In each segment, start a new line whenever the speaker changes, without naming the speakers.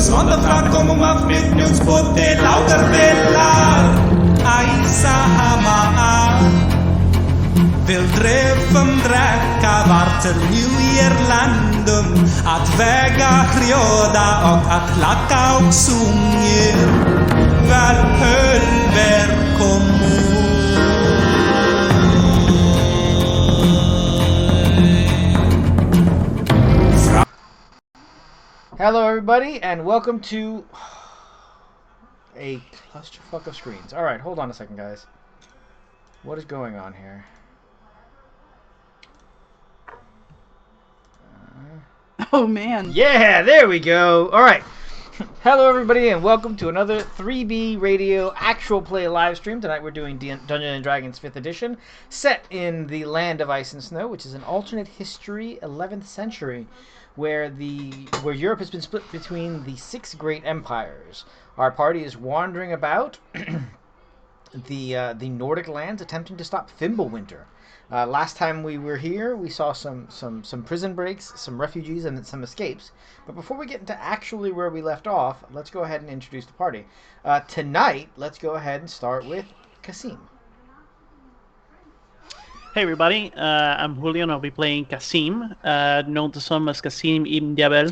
Zonder vraag kom om af met ons bote louter belar. Ai sahama wil treffen dräcka vart till New-Irlandum att väga gröda och att lacka och sunger välkommen.
Hello everybody and welcome to a clusterfuck of screens. Alright, hold on a second guys. What is going on here?
Oh man.
Yeah, there we go. Alright. Hello everybody and welcome to another 3B Radio actual play live stream. Tonight we're doing Dungeons & Dragons 5th edition, set in the land of ice and snow, which is an alternate history 11th century, where Europe has been split between the 6 great empires. Our party is wandering about the Nordic lands, attempting to stop Fimbulwinter. Last time we were here, we saw some prison breaks, some refugees, and some escapes. But before we get into actually where we left off, let's go ahead and introduce the party. Tonight, let's go ahead and start with Kasim.
Hey everybody, I'm Julio and I'll be playing Kasim, known to some as Kasim ibn Jabal.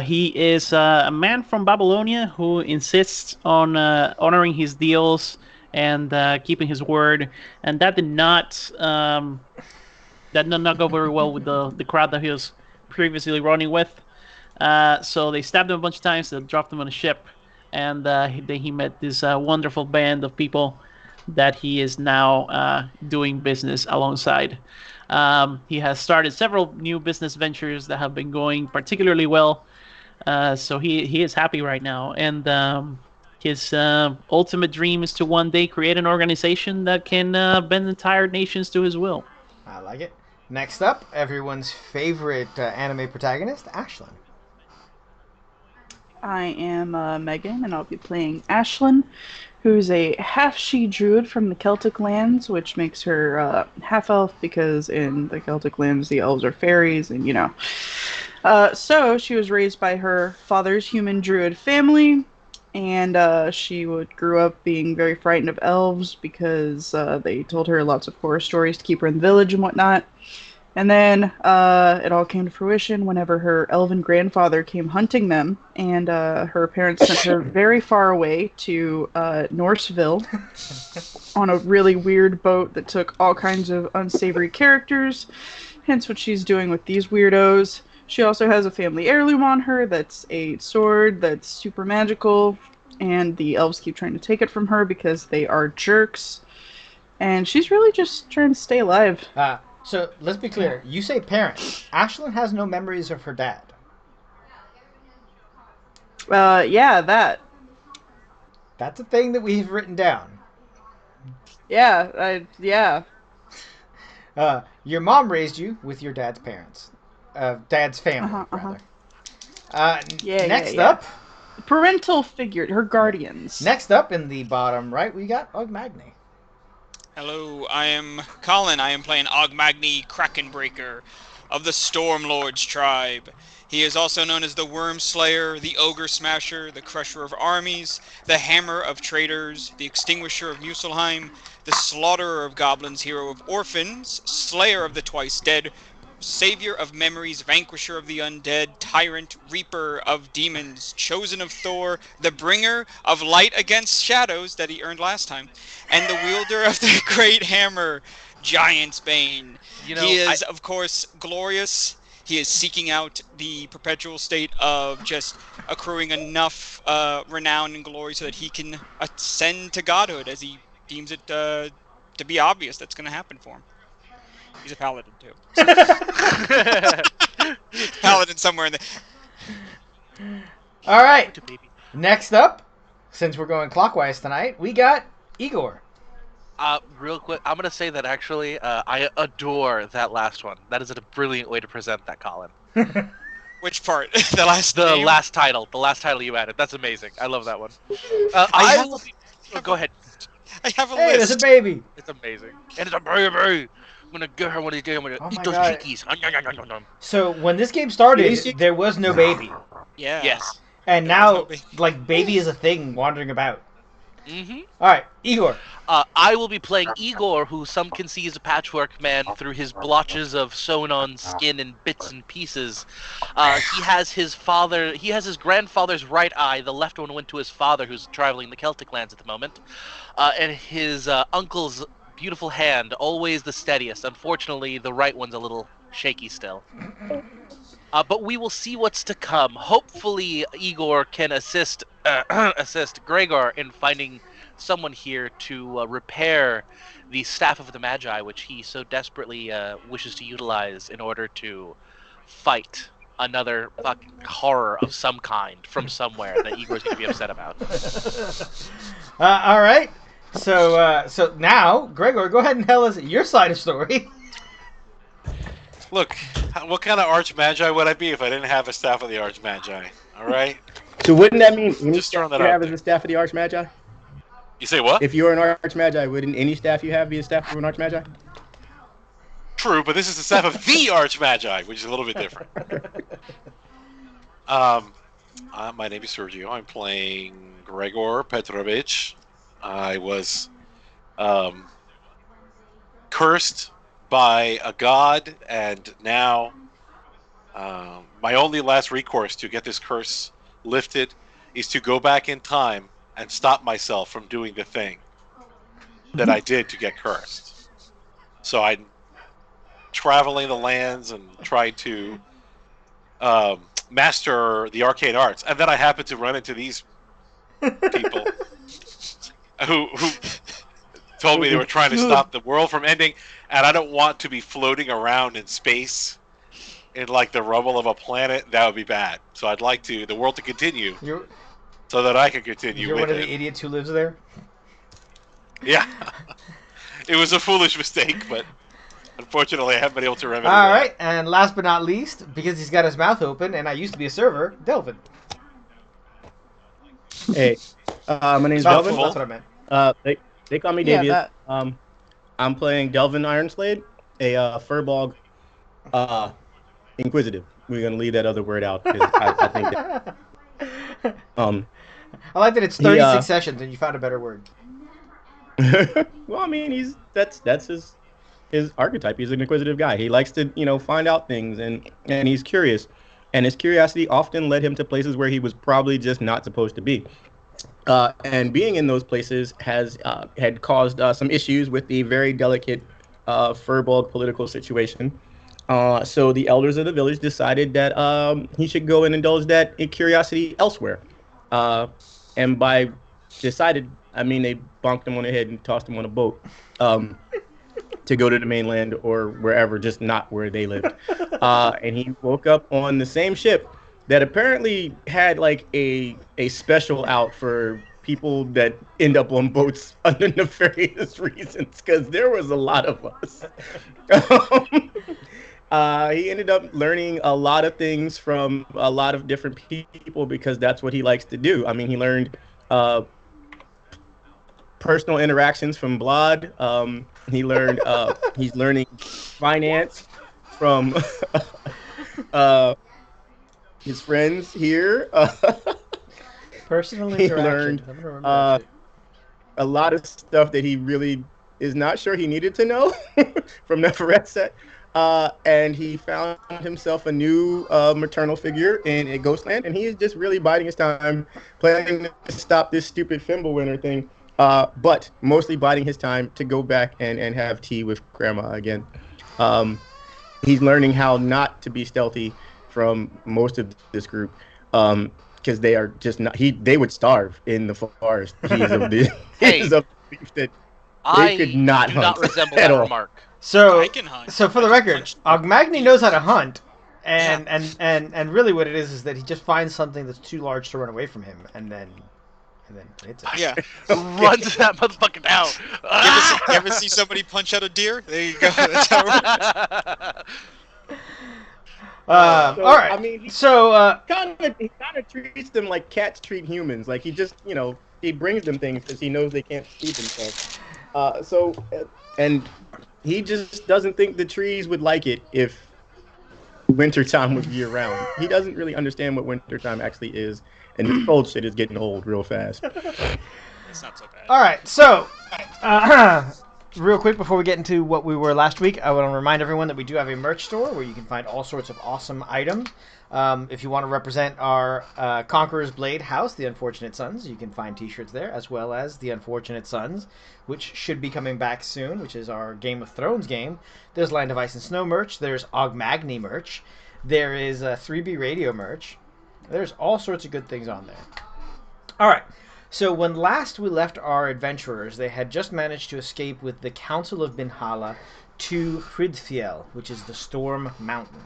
He is a man from Babylonia who insists on honoring his deals and keeping his word, and that did not go very well with the crowd that he was previously running with. So they stabbed him a bunch of times, they dropped him on a ship, and then he met this wonderful band of people that he is now doing business alongside. He has started several new business ventures that have been going particularly well, so he is happy right now, and his ultimate dream is to one day create an organization that can bend entire nations to his will.
I like it. Next up, everyone's favorite anime protagonist, Ashlyn.
I am Megan, and I'll be playing Ashlyn, who's a half-she druid from the Celtic lands, which makes her half-elf because in the Celtic lands the elves are fairies, and you know. So she was raised by her father's human druid family, and she grew up being very frightened of elves because they told her lots of horror stories to keep her in the village and whatnot. And then it all came to fruition whenever her elven grandfather came hunting them, and her parents sent her very far away to Norseville on a really weird boat that took all kinds of unsavory characters, hence what she's doing with these weirdos. She also has a family heirloom on her that's a sword that's super magical, and the elves keep trying to take it from her because they are jerks, and she's really just trying to stay alive.
So, let's be clear. You say parent. Ashlyn has no memories of her dad.
Yeah, that.
That's a thing that we've written down.
Yeah, yeah.
Your mom raised you with your dad's parents. Dad's family, rather. Next up...
Parental figure, her guardians.
Next up, in the bottom right, we got Ogmagny.
Hello, I am Colin. I am playing Ogmagny Krakenbreaker of the Stormlord's tribe. He is also known as the Worm Slayer, the Ogre Smasher, the Crusher of Armies, the Hammer of Traitors, the Extinguisher of Muselheim, the Slaughterer of Goblins, Hero of Orphans, Slayer of the Twice Dead, Savior of Memories, Vanquisher of the Undead, Tyrant, Reaper of Demons, Chosen of Thor, the Bringer of Light Against Shadows that he earned last time, and the Wielder of the Great Hammer, Giant's Bane. You know, he is, of course, glorious. He is seeking out the perpetual state of just accruing enough renown and glory so that he can ascend to godhood, as he deems it to be obvious that's going to happen for him. He's a paladin, too. Paladin somewhere in the...
Alright, next up, since we're going clockwise tonight, we got Igor.
Real quick, I'm going to say that actually, I adore that last one. That is a brilliant way to present that, Colin.
Which part? The last
title. The last title you added. That's amazing. I love that one. Go ahead.
I have a
list. Hey, there's a baby.
It's amazing. And it's a baby. I'm going to get her one of these days. I'm going to eat those cheekies.
So, when this game started, there was no baby.
Yeah.
Yes.
And
There was
now,
no baby.
like, baby is a thing wandering about.
Mm-hmm.
All right, Igor.
I will be playing Igor, who some can see as a patchwork man through his blotches of sewn-on skin in bits and pieces. He has his grandfather's right eye. The left one went to his father, who's traveling the Celtic lands at the moment. And his uncle's beautiful hand, always the steadiest. Unfortunately, the right one's a little shaky still. But we will see what's to come. Hopefully, Igor can assist Gregor in finding someone here to repair the Staff of the Magi, which he so desperately wishes to utilize in order to fight another fucking horror of some kind from somewhere that Igor's going to be upset about.
All right. So now, Gregor, go ahead and tell us your side of the story.
Look, what kind of Archmagi would I be if I didn't have a Staff of the Archmagi? All right?
So wouldn't that mean any
Just throwing
staff
that
you
out
have is
there.
a staff of the Archmagi?
You say what?
If you're an Archmagi, wouldn't any staff you have be a staff of an Archmagi?
True, but this is the Staff of the Archmagi, which is a little bit different. My name is Sergio. I'm playing Gregor Petrovich. I was cursed by a god, and now my only last recourse to get this curse lifted is to go back in time and stop myself from doing the thing that I did to get cursed. So I'm traveling the lands and trying to master the arcane arts, and then I happen to run into these people who told me they were trying to stop the world from ending, and I don't want to be floating around in space in like the rubble of a planet. That would be bad. So I'd like the world to continue so that I can continue
You're
with
one of
it.
the idiots who lives there?
Yeah. It was a foolish mistake, but unfortunately I haven't been able to remedy
All
that.
right, and last but not least, because he's got his mouth open, and I used to be a server, Delvin.
Hey, my name's
Oh,
Delvin.
that's what I meant.
They call me
Yeah,
Davius.
that.
I'm playing Delvin Ironslade, a Furbolg Inquisitive. We're gonna leave that other word out because I think that.
I like that it's 36 sessions and you found a better word.
Well, I mean, that's his archetype. He's an inquisitive guy. He likes to find out things and he's curious, and his curiosity often led him to places where he was probably just not supposed to be. And being in those places had caused some issues with the very delicate Furbolg political situation. So the elders of the village decided that he should go and indulge that curiosity elsewhere. And by decided, I mean they bonked him on the head and tossed him on a boat to go to the mainland or wherever, just not where they lived. And he woke up on the same ship that apparently had like a special out for people that end up on boats under nefarious reasons, because there was a lot of us. He ended up learning a lot of things from a lot of different people because that's what he likes to do. I mean, he learned personal interactions from Blood. He learned he's learning finance from his friends here.
Personal
He
interaction.
learned a lot of stuff that he really is not sure he needed to know from Neferetset. And he found himself a new maternal figure in a Ghostland, and he is just really biding his time, planning to stop this stupid Fimbulwinter thing, but mostly biding his time to go back and have tea with Grandma again. He's learning how not to be stealthy from most of this group, because they are just not. They would starve in the forest. He is of the belief that they could not
do
hunt
not resemble
at
that
all.
remark.
So,
I can hunt.
so for the
I
record,
punched-
Ogmagny knows how to hunt, and really what it is that he just finds something that's too large to run away from him, and then hits it.
Yeah.
Runs that motherfucker down.
You ever see somebody punch out a deer? There you go. That's how it works.
All right.
I mean, he
So,
kind of treats them like cats treat humans. Like he just, he brings them things because he knows they can't feed themselves. And he just doesn't think the trees would like it if wintertime was year round. He doesn't really understand what wintertime actually is, and this cold shit is getting old real fast.
It's not so bad.
All right, so real quick before we get into what we were last week, I want to remind everyone that we do have a merch store where you can find all sorts of awesome items. If you want to represent our Conqueror's Blade house, the Unfortunate Sons, you can find t-shirts there, as well as the Unfortunate Sons, which should be coming back soon, which is our Game of Thrones game. There's Land of Ice and Snow merch. There's Ogmagny merch. There is 3B Radio merch. There's all sorts of good things on there. All right. So when last we left our adventurers, they had just managed to escape with the Council of Binhala to Hridfjell, which is the Storm Mountain.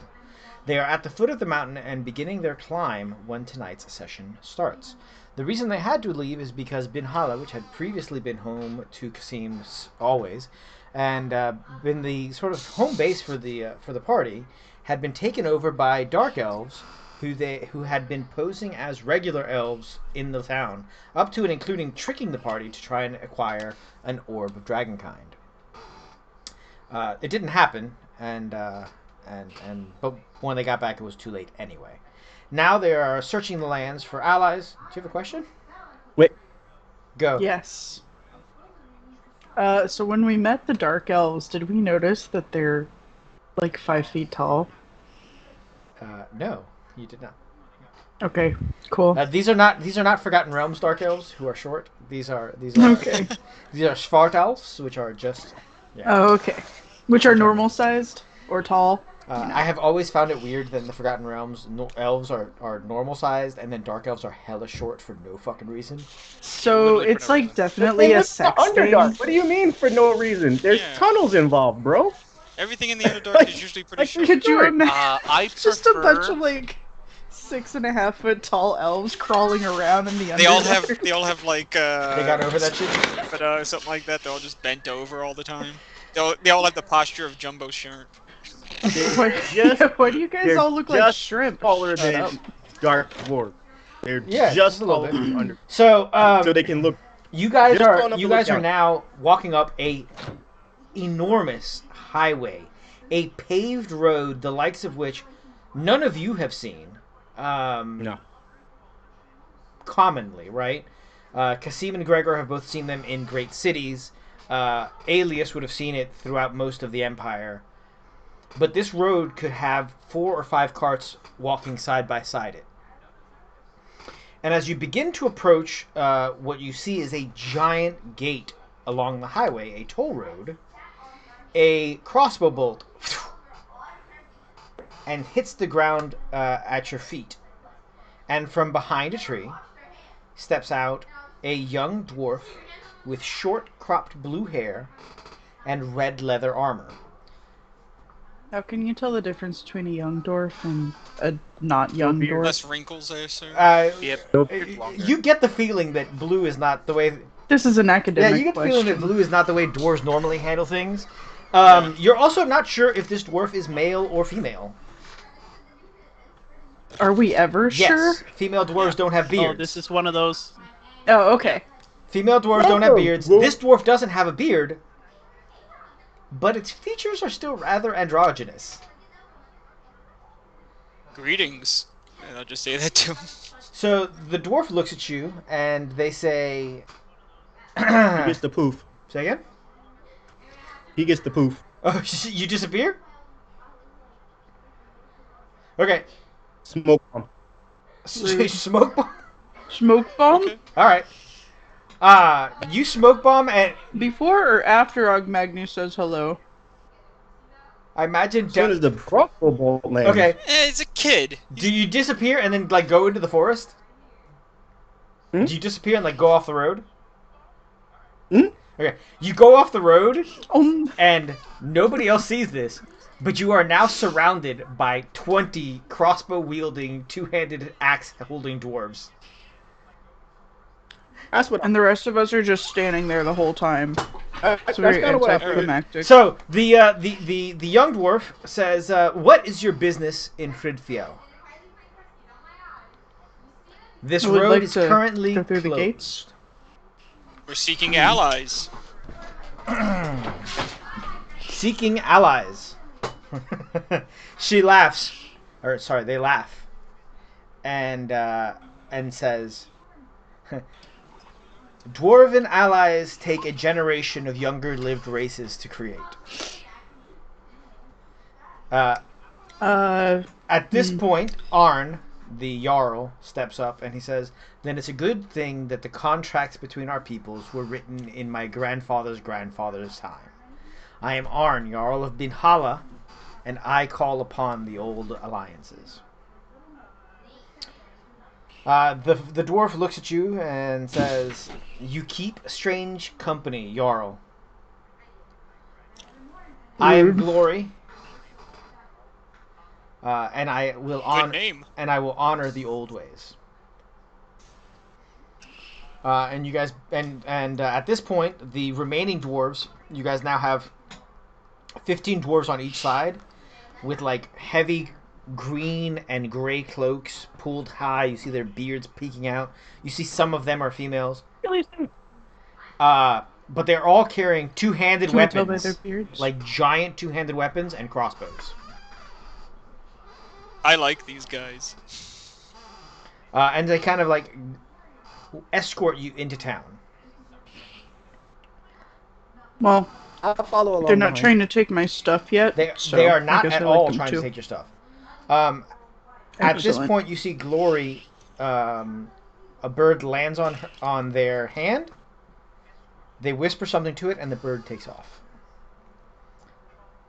They are at the foot of the mountain and beginning their climb when tonight's session starts. The reason they had to leave is because Binhala, which had previously been home to Kasim's always, and been the sort of home base for the party, had been taken over by dark elves who had been posing as regular elves in the town, up to and including tricking the party to try and acquire an orb of dragonkind. It didn't happen, but when they got back, it was too late anyway. Now they are searching the lands for allies. Do you have a question?
Wait.
Go.
Yes. So when we met the Dark Elves, did we notice that they're like 5 feet tall?
No, you did not.
Okay, cool.
These are not Forgotten Realms Dark Elves who are short. These are
Okay.
These are Svart Elves, which are just. Yeah.
Oh, okay. Which are normal sized or tall?
I have always found it weird that in the Forgotten Realms, elves are normal sized, and then dark elves are hella short for no fucking reason.
So
Literally
it's
for no
like
reason.
definitely a sex thing.
Underdark. What do you mean for no reason? There's
Yeah.
tunnels involved, bro.
Everything in the Underdark is usually pretty
like,
short.
Could you
Sure.
imagine
I
just a
prefer.
bunch of like 6.5 foot tall elves crawling around in the
They all
Underdark?
have like
They got over that shit.
but something like that. They're all just bent over all the time. They all have the posture of Jumbo Shrimp.
Why,
Just-
why do you guys
they're
all look like
just
shrimp?
Taller
Shut
than
up.
dark dwarf. They're
Yeah,
just
just a little
taller
bit.
than under,
So
so they can look.
you guys
just tall
are
enough
you
to look
guys are
down.
now walking up a enormous highway, a paved road, the likes of which none of you have seen.
No.
Commonly, right? Kasim and Gregor have both seen them in great cities. Alias would have seen it throughout most of the Empire. But this road could have 4 or 5 carts walking side by side it. And as you begin to approach, what you see is a giant gate along the highway, a toll road, a crossbow bolt, and hits the ground at your feet. And from behind a tree steps out a young dwarf with short cropped blue hair and red leather armor.
How can you tell the difference between a young dwarf and a not young
beard.
dwarf?
Less wrinkles, I assume.
Yep.
You get the feeling that blue is not the way.
This is an
Yeah,
academic
you get the
question.
feeling that blue is not the way dwarves normally handle things. You're also not sure if this dwarf is male or female.
Are we ever sure?
Yes, female dwarves don't have
Oh,
beards.
this is one of those.
Oh, okay.
Female dwarves don't have
Oh,
beards.
well-
This dwarf doesn't have a beard, but its features are still rather androgynous.
Greetings. And I'll just say that to him.
So the dwarf looks at you and they say,
He gets the poof.
say again?
He gets the poof.
Oh, you disappear? Okay.
Smoke bomb.
Smoke bomb?
Smoke bomb?
Okay.
Alright. You smoke bomb and
Before or after Ogmagnu says hello?
I imagine...
As soon as the crossbow bolt lands.
Okay.
It's a kid.
Do you disappear and then, like, go into the forest?
Hmm?
Do you disappear and, like, go off the road?
Hmm?
Okay. You go off the road,
Um,
and nobody else sees this, but you are now surrounded by 20 crossbow-wielding, two-handed, axe-holding dwarves.
That's what.
and the rest of us are just standing there the whole time.
That's
It's very
kind of what I figured.
anticlimactic.
So, the young dwarf says, what is your business in Hridfjell? This
I would
road
like
is
to
currently
go through the
closed.
gates.
We're seeking allies.
Seeking allies. She laughs. or sorry, they laugh, and says, "Dwarven allies take a generation of younger-lived races to create." At this point, Arn, the Jarl, steps up and he says, "Then it's a good thing that the contracts between our peoples were written in my grandfather's grandfather's time. I am Arn, Jarl of Binhala, and I call upon the old alliances." The dwarf looks at you and says, "You keep strange company, Jarl. I am Glory, and I will
Good name.
honor the old ways." And you guys, at this point, the remaining dwarves, you guys now have 15 dwarves on each side, with like heavy green and gray cloaks pulled high. You see their beards peeking out. You see some of them are females. But they're all carrying two-handed
Can we tell by
weapons,
their beards?
like giant two-handed weapons and crossbows.
I like these guys.
And they kind of like escort you into town.
Well,
I'll follow along.
they're not
behind.
trying to take my stuff yet.
They are
I
not
guess
at
I like
all
them
trying
too.
to take your stuff. At this
Excellent.
point, you see Glory. A bird lands on their hand. They whisper something to it, and the bird takes off.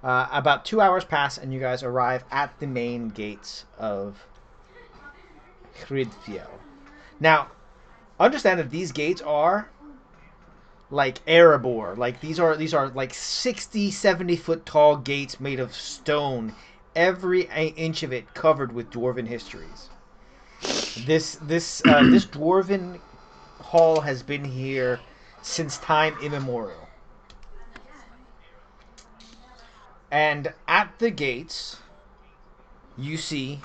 About 2 hours pass, and you guys arrive at the main gates of Hridfjell. Now, understand that these gates are like Erebor. Like these are like 60, 70 foot tall gates made of stone, every inch of it covered with dwarven histories. This dwarven hall has been here since time immemorial. And at the gates, you see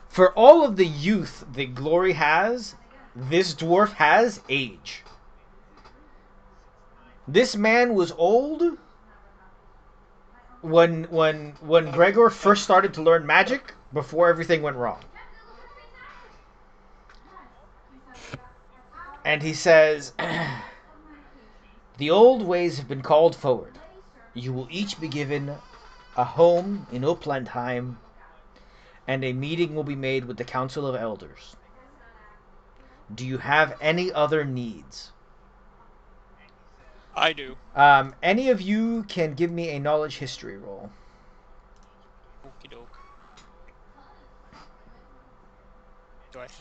for all of the youth that Glory has, this dwarf has age. This man was old when Gregor first started to learn magic, before everything went wrong. And he says, "The old ways have been called forward. You will each be given a home in Oplandheim, and a meeting will be made with the Council of Elders. Do you have any other needs?"
I do.
Any of you can give me a knowledge history roll.
Okie doke. Do I have it?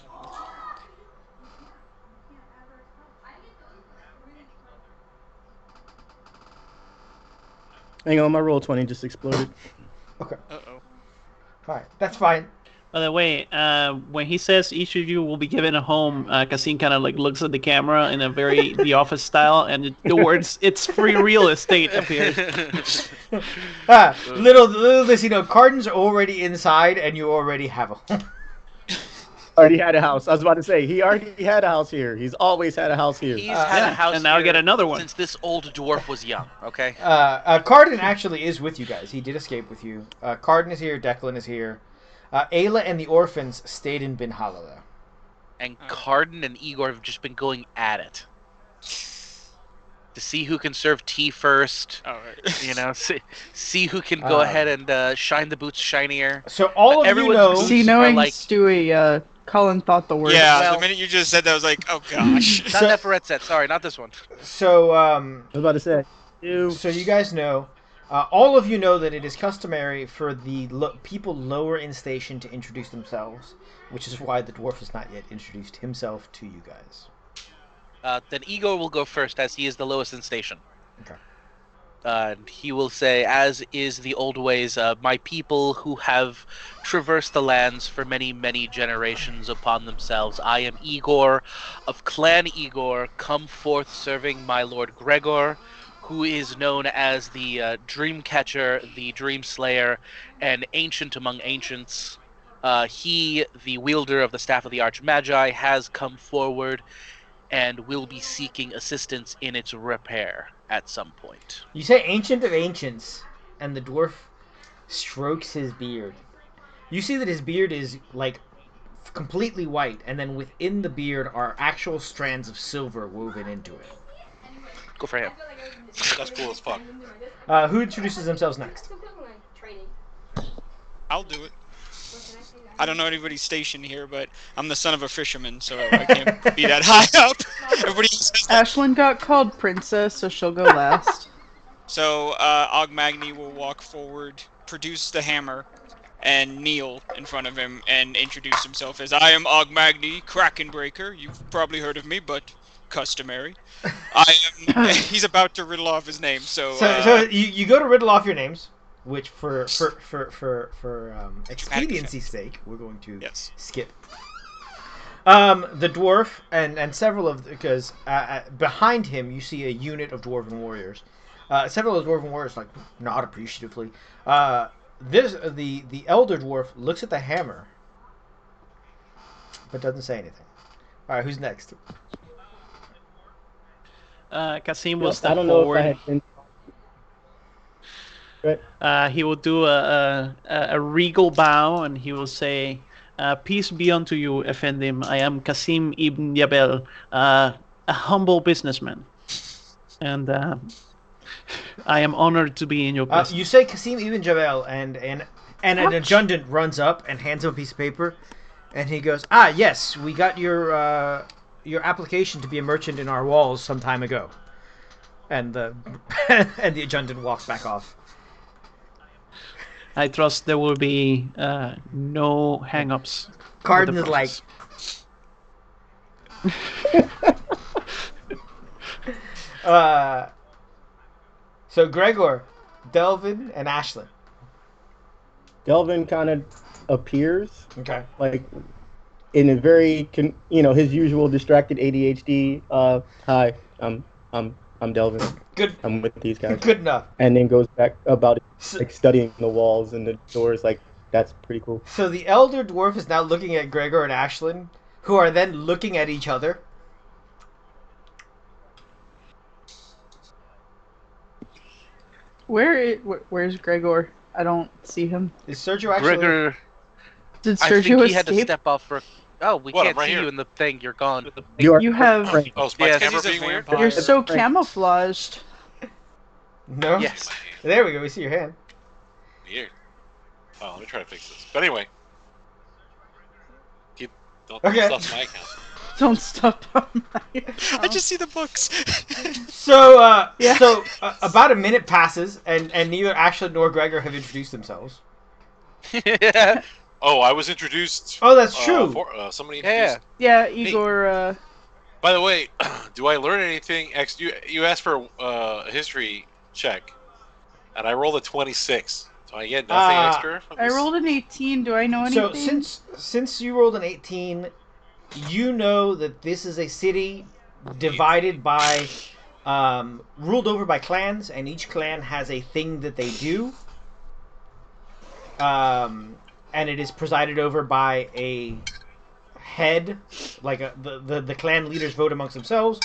Hang on, my roll 20 just exploded.
Okay.
Uh-oh.
Alright, that's fine.
By the way, when he says each of you will be given a home, Cassim kind of like looks at the camera in a very The Office style, and the words "it's free real estate" appears.
Little does he know, Cardin's already inside, and you already have a home.
Already had a house. I was about to say, he already had a house here. He's always had a house here.
He's had a house
and now I
here
get another one.
since this old dwarf was young, okay?
Cardin actually is with you guys. He did escape with you. Cardin is here. Declan is here. Ayla and the orphans stayed in Binhala, though.
And Cardin and Igor have just been going at it. To see who can serve tea first.
Alright.
You know, see who can go ahead and shine the boots shinier.
So all of you
Everyone's
know...
boots
See,
are
knowing
like-
Stewie, Colin thought the word.
Yeah,
Well-
the minute you just said that, I was like, oh gosh.
Not that for Red Set, sorry, not this one.
So,
I was about to say,
so you guys know... all of you know that it is customary for the people lower in station to introduce themselves, which is why the dwarf has not yet introduced himself to you guys.
Then Igor will go first, as he is the lowest in station.
Okay.
And he will say, as is the old ways, my people who have traversed the lands for many, many generations upon themselves. I am Igor of Clan Igor, come forth serving my lord Gregor, who is known as the Dream Catcher, the Dream Slayer, and ancient among ancients. He, the wielder of the Staff of the Archmagi, has come forward and will be seeking assistance in its repair at some point.
You say ancient of ancients, and the dwarf strokes his beard. You see that his beard is like completely white, and then within the beard are actual strands of silver woven into it.
Go for him.
That's cool as fuck.
Who introduces themselves next?
I'll do it. I don't know anybody's station here, but I'm the son of a fisherman, so I can't be that high up. Everybody else has that.
Ashlyn got called princess, so she'll go last.
So Ogmagny will walk forward, produce the hammer, and kneel in front of him and introduce himself as, I am Ogmagny, Krakenbreaker. You've probably heard of me, but customary. He's about to riddle off his name, so
you go to riddle off your names, which for expediency's sake, we're going to skip. The dwarf and several of because behind him you see a unit of dwarven warriors. Several of the dwarven warriors like nod appreciatively. The elder dwarf looks at the hammer, but doesn't say anything. All right, who's next?
Kasim will
I
step
don't know
forward.
if I had been...
He will do a regal bow, and he will say, "Peace be unto you, Effendim. I am Kasim ibn Yabel, a humble businessman, and I am honored to be in your presence."
You say Kasim ibn Jabal, and an adjutant runs up and hands him a piece of paper, and he goes, "Ah, yes, we got your application to be a merchant in our walls some time ago." And the and the adjutant walks back off.
I trust there will be no hang-ups.
Carden is like... So Gregor, Delvin, and Ashlyn.
Delvin kind of appears
Okay.
like in a very his usual distracted ADHD. Hi, I'm Delvin.
Good.
I'm with these guys.
Good enough.
And then goes back about like studying the walls and the doors. Like that's pretty cool.
So the elder dwarf is now looking at Gregor and Ashlyn, who are then looking at each other.
Where's Gregor? I don't see him.
Is Sergio actually...
Gregor,
Did
I
Sergio
think he had to
escape?
step off for. Oh, we
What,
can't
I'm right
see
here.
you in the thing. You're gone.
You have.
Oh, is my
Yes,
camera
he's a
being weird?
vampire.
You're so camouflaged.
No?
Yes.
There we go. We see your hand.
Weird. Oh, let me try to fix this. But anyway. Don't
Okay.
stuff my account.
Don't stop on my
I
account.
just see the books.
So,
Yeah.
about a minute passes, and neither Ashlyn nor Gregor have introduced themselves.
Oh, I was introduced.
Oh, that's true.
Somebody
Yeah.
introduced.
Yeah, Igor.
By the way, do I learn anything? You asked for a history check, and I rolled a 26. So I get nothing extra. From
I
this?
rolled an 18. Do I know anything?
So since you rolled an 18, you know that this is a city divided by, ruled over by clans, and each clan has a thing that they do. And it is presided over by a head, like the clan leaders vote amongst themselves,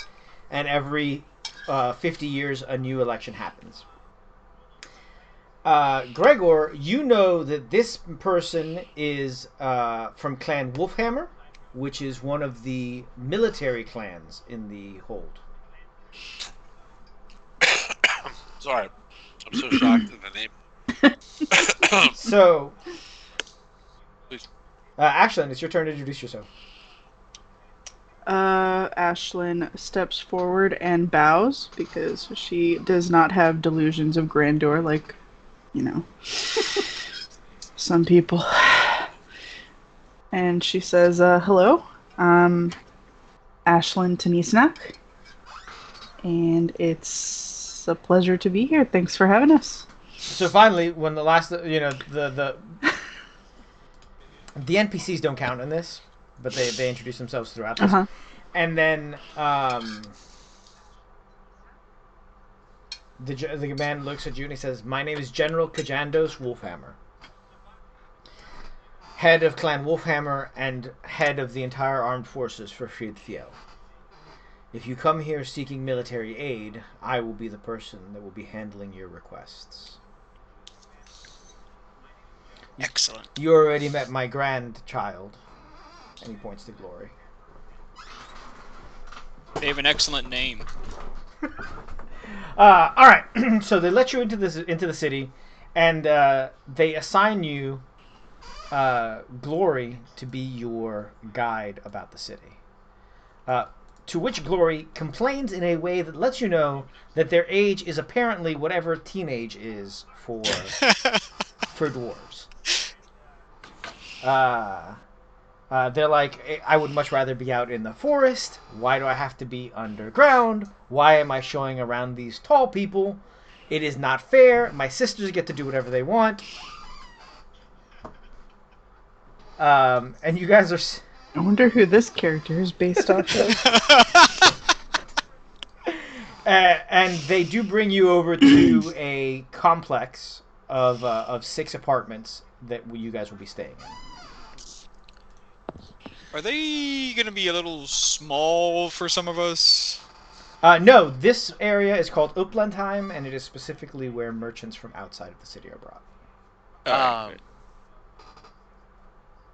and every 50 years a new election happens. Gregor, you know that this person is from Clan Wolfhammer, which is one of the military clans in the hold.
Sorry, I'm so shocked at the name.
So,
Please.
Ashlyn, it's your turn to introduce yourself.
Ashlyn steps forward and bows because she does not have delusions of grandeur like, some people. And she says, hello, I'm Ashlyn Tanisnak, and it's a pleasure to be here. Thanks for having us.
So finally, when the last, the NPCs don't count in this, but they introduce themselves throughout this.
Uh-huh.
And then the man looks at you and he says, "My name is General Kajandos Wolfhammer, head of Clan Wolfhammer and head of the entire armed forces for Hridfjell. If you come here seeking military aid, I will be the person that will be handling your requests."
Excellent.
You already met my grandchild. And he points to Glory.
They have an excellent name.
All right. So they let you into the city, and they assign you Glory to be your guide about the city. To which Glory complains in a way that lets you know that their age is apparently whatever teenage is for dwarves. They're like, I would much rather be out in the forest. Why do I have to be underground? Why am I showing around these tall people? It is not fair. My sisters get to do whatever they want. And you guys are...
I wonder who this character is based off of.
And they do bring you over to a complex of 6 apartments that you guys will be staying in.
Are they gonna be a little small for some of us?
No, this area is called Uplandheim, and it is specifically where merchants from outside of the city are brought.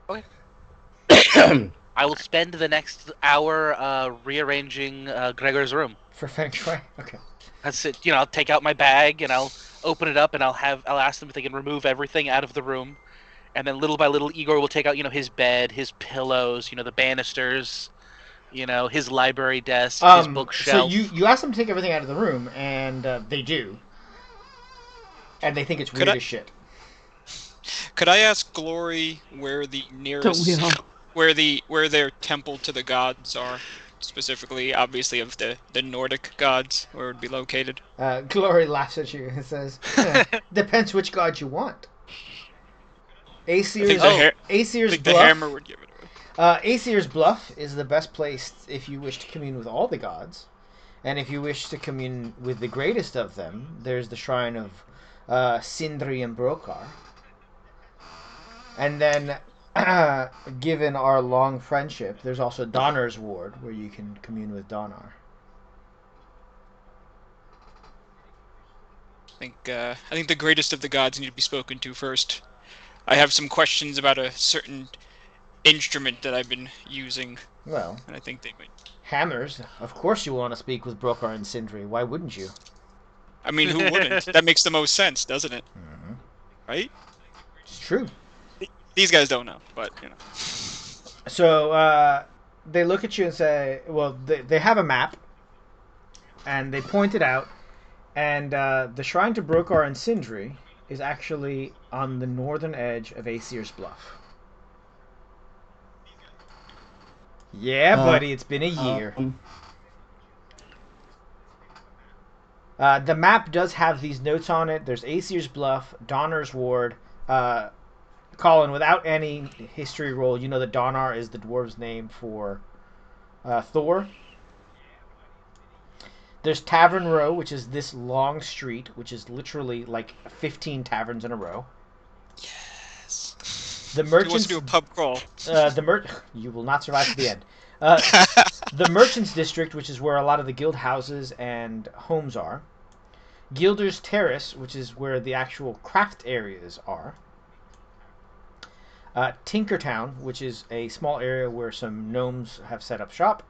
Okay. I will spend the next hour rearranging Gregor's room.
For Feng Shui? Okay.
That's it. I'll take out my bag and I'll open it up and I'll ask them if they can remove everything out of the room. And then little by little, Igor will take out, his bed, his pillows, the banisters, his library desk, his bookshelf.
So you ask them to take everything out of the room, and they do. And they think it's weird as shit.
Could I ask Glory where the nearest, where their temple to the gods are? Specifically, obviously, of the Nordic gods, where it would be located.
Glory laughs at you and says, depends which god you want. Acer's
Bluff. The hammer would give it away.
Acer's Bluff is the best place if you wish to commune with all the gods. And if you wish to commune with the greatest of them, there's the shrine of Sindri and Brokar. And then, given our long friendship, there's also Donner's Ward, where you can commune with Donner.
I think the greatest of the gods need to be spoken to first. I have some questions about a certain instrument that I've been using.
Well,
and I think they might.
Hammers. Of course you want to speak with Brokar and Sindri. Why wouldn't you?
I mean, who wouldn't? That makes the most sense, doesn't it?
Mm-hmm.
Right?
It's true.
These guys don't know, but,
So, they look at you and say, well, they have a map, and they point it out, and the shrine to Brokar and Sindri is actually on the northern edge of Acer's Bluff. Yeah, buddy, it's been a year. The map does have these notes on it. There's Acer's Bluff, Donner's Ward. Colin, without any history roll, you know that Donner is the dwarves' name for Thor. There's Tavern Row, which is this long street, which is literally like 15 taverns in a row.
Yes.
The merchants
He wants to do a pub crawl.
You will not survive to the end. The Merchants District, which is where a lot of the guild houses and homes are. Gilder's Terrace, which is where the actual craft areas are. Tinkertown, which is a small area where some gnomes have set up shop.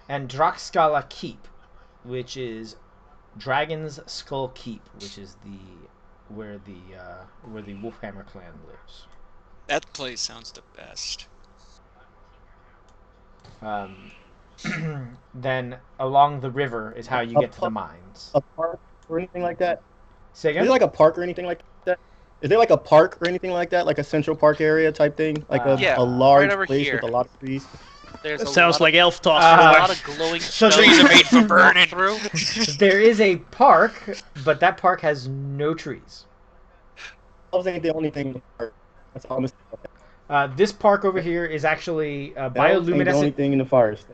And Drakskala Keep, which is Dragon's Skull Keep, which is where the Wolfhammer clan lives.
That place sounds the best.
Then along the river is how you get to the mines.
A park or anything like that?
Say again?
Is there like a park or anything like that? Is there like a park or anything like that? Like a central park area type thing? Like a large
right
place
here.
with a lot of trees?
Sounds like elf talk.
A lot of glowing stones
trees are made for burning.
through.
There is a park, but that park has no trees.
That ain't the only thing in the park. That's all I'm saying.
This park over here is actually
That ain't the only
bioluminescent
thing in the forest.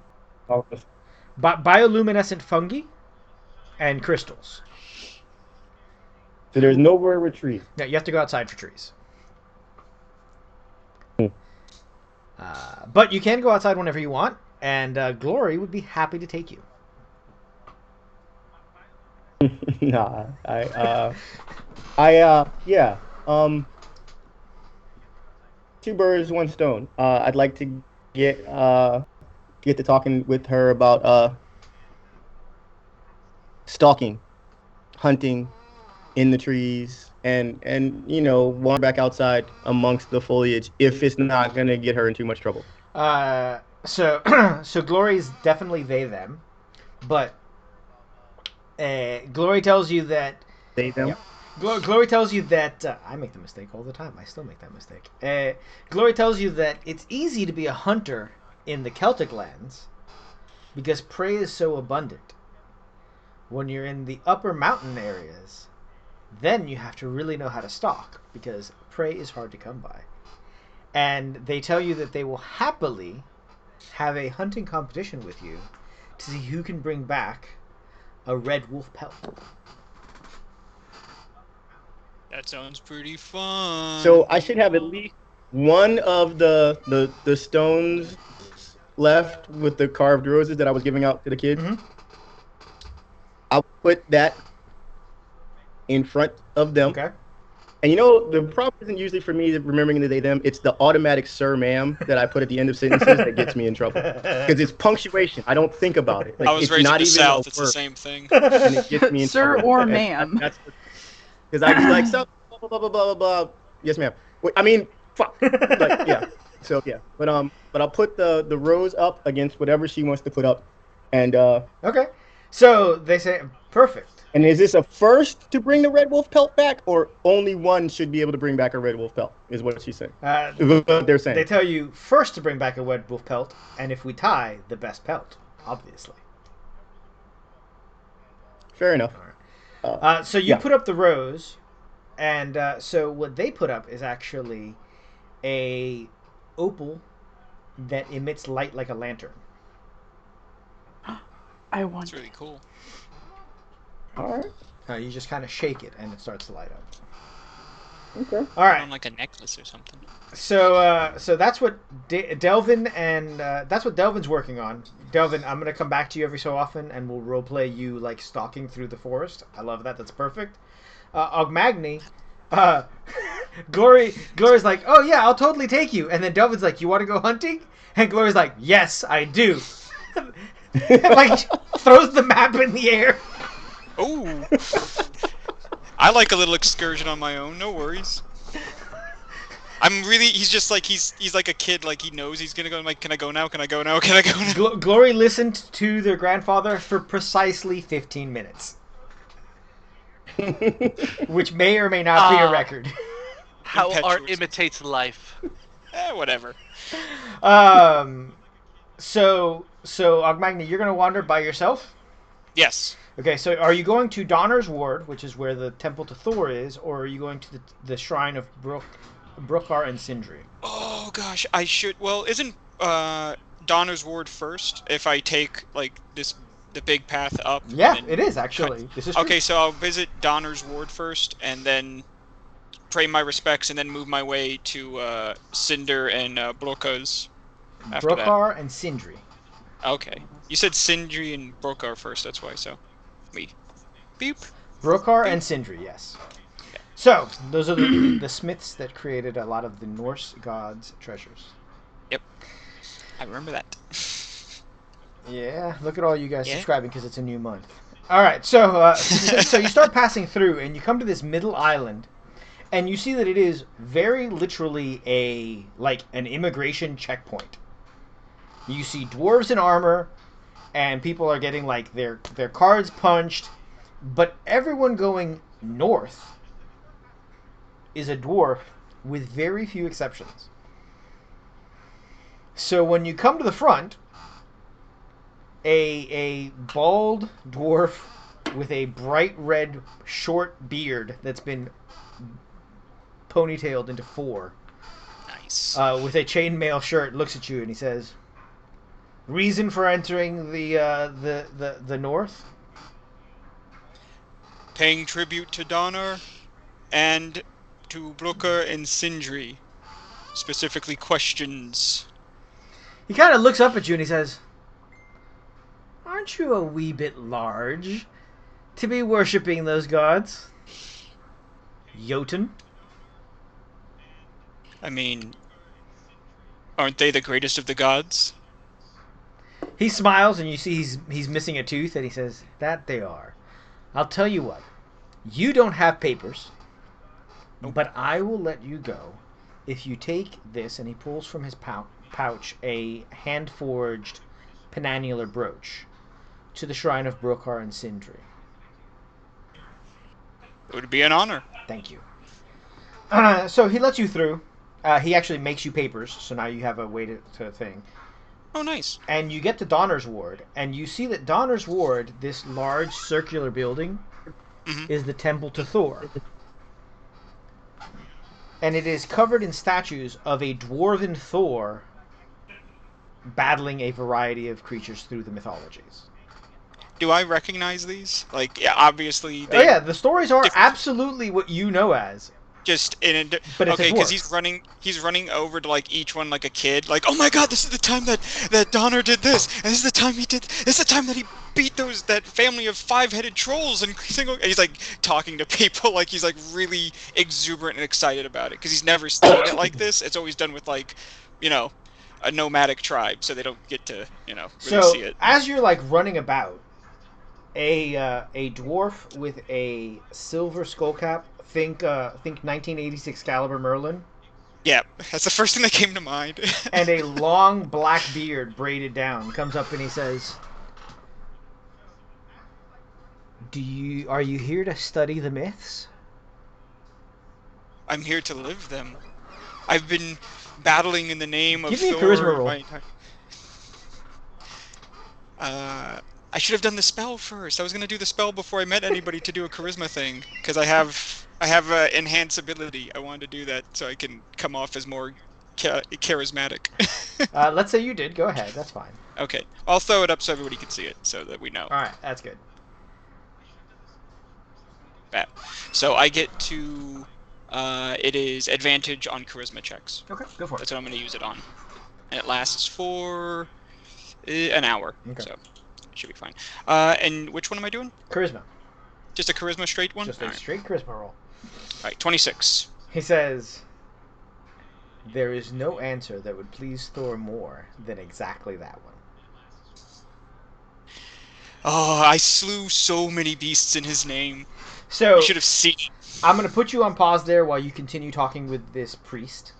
bioluminescent fungi and crystals.
So there's nowhere with trees.
Yeah, you have to go outside for trees. But you can go outside whenever you want, and Glory would be happy to take you.
Nah, yeah. two birds, one stone. I'd like to get to talking with her about stalking, hunting in the trees, and wander back outside amongst the foliage if it's not gonna get her in too much trouble.
So so Glory's definitely they them, but Glory tells you that.
They them.
Yep. Glory tells you that I make the mistake all the time. I still make that mistake. Glory tells you that it's easy to be a hunter in the Celtic lands because prey is so abundant. When you're in the upper mountain areas, then you have to really know how to stalk because prey is hard to come by. And they tell you that they will happily have a hunting competition with you to see who can bring back a red wolf pelt.
That sounds pretty fun.
So I should have at least one of the stones left with the carved roses that I was giving out to the kids.
Mm-hmm.
I'll put that in front of them.
Okay.
And the problem isn't usually for me remembering the they them. It's the automatic sir ma'am that I put at the end of sentences that gets me in trouble because it's punctuation. I don't think about it. Like,
I was
it's
raised in
not
the
even
South.
a
It's the
word,
same thing.
and it gets me in
Sir
trouble.
or
And
ma'am.
That's because I was like so blah blah blah blah blah. Yes, ma'am. Wait, I mean, fuck. Like, yeah. So yeah, but I'll put the rose up against whatever she wants to put up, and
Okay. So they say perfect.
And is this a first to bring the red wolf pelt back, or only one should be able to bring back a red wolf pelt? Is what she's saying. Is what they're saying.
They tell you first to bring back a red wolf pelt, and if we tie, the best pelt, obviously.
Fair enough.
So you put up the rose, and so what they put up is actually a opal that emits light like a lantern.
I want
It's really cool.
All right.
You just kind of shake it, and it starts to light up.
Okay.
All
Put
right.
on like a necklace or something.
So that's what Delvin and that's what Delvin's working on. Delvin, I'm gonna come back to you every so often, and we'll roleplay you like stalking through the forest. I love that. That's perfect. Ogmagny, Glory's like, oh yeah, I'll totally take you. And then Delvin's like, you want to go hunting? And Glory's like, yes, I do. Like throws the map in the air.
Oh. I like a little excursion on my own. No worries. He's just like he's like a kid. Like he knows he's gonna go. I'm like, can I go now? Can I go now? Can I go now?
Glory listened to their grandfather for precisely 15 minutes. Which may or may not be a record.
How art
Impetuous.
imitates life.
Whatever.
So Ogmagny, you're gonna wander by yourself?
Yes.
Okay, so are you going to Donner's Ward, which is where the temple to Thor is, or are you going to the shrine of Brokkar and Sindri?
Oh gosh, I should. Well, isn't Donner's Ward first? If I take like the big path up.
Yeah,
and
it is actually. This is true.
Okay, so I'll visit Donner's Ward first, and then pay my respects, and then move my way to Cinder and Brokkar's. After
Brokkar and Sindri.
that. Okay, you said Sindri and Brokkar first. That's why. So, me. Beep.
Brokkar and Sindri, yes. So those are the Smiths that created a lot of the Norse gods' treasures.
Yep. I remember that.
Yeah, look at all you guys
Yeah.
subscribing because it's a new month. All right, so so you start passing through, and you come to this middle island, and you see that it is very literally an immigration checkpoint. You see dwarves in armor, and people are getting like their cards punched, but everyone going north is a dwarf with very few exceptions. So when you come to the front, a bald dwarf with a bright red short beard that's been ponytailed into four,
Nice.
with a chainmail shirt, looks at you and he says, "Reason for entering the north?"
Paying tribute to Donner and to Brokkar and Sindri. Specifically questions.
He kind of looks up at you and he says, "Aren't you a wee bit large to be worshipping those gods, Jotun?"
I mean, Aren't they the greatest of the gods?
He smiles, and you see he's missing a tooth, and he says, "That they are. I'll tell you what. You don't have papers, but I will let you go if you take this." And he pulls from his pouch a hand-forged penannular brooch to the shrine of Brokar and Sindri.
It would be an honor.
Thank you. So he lets you through. He actually makes you papers, so now you have a way to thing.
Oh, nice.
And you get to Donner's Ward, and you see that Donner's Ward, this large circular building, is the temple to Thor. And it is covered in statues of a dwarven Thor battling a variety of creatures through the mythologies.
Do I recognize these? Like, yeah, obviously.
Oh yeah, the stories are absolutely what you know as.
Just in a
But it's
okay,
a
because
dwarf.
he's running over to like each one like a kid. Like, oh my God, this is the time that Donner did this, and this is the time this is the time that he beat that family of 5-headed trolls and he's like talking to people like he's like really exuberant and excited about it because he's never seen it like this. It's always done with like, a nomadic tribe, so they don't get to really see it.
As you're like running about, a dwarf with a silver skull cap. Think 1986 caliber Merlin.
Yeah, that's the first thing that came to mind.
And a long black beard braided down comes up and he says, "Are you here to study the myths?"
I'm here to live them. I've been battling in the name of
Give me a
Thor.
charisma roll.
I should have done the spell first. I was gonna do the spell before I met anybody to do a charisma thing because I have enhanced ability. I wanted to do that so I can come off as more charismatic.
Let's say you did. Go ahead. That's fine.
Okay, I'll throw it up so everybody can see it so that we know.
All right, that's good.
So I get to. It is advantage on charisma checks.
Okay, go for it.
That's what I'm going to use it on, and it lasts for an hour.
Okay.
So it should be fine. And which one am I doing?
Charisma.
Just a charisma straight one.
Just a
All right.
straight charisma roll.
All right, 26.
He says, "There is no answer that would please Thor more than exactly that one."
Oh, I slew so many beasts in his name.
So
You should have seen it.
I'm going to put you on pause there while you continue talking with this priest.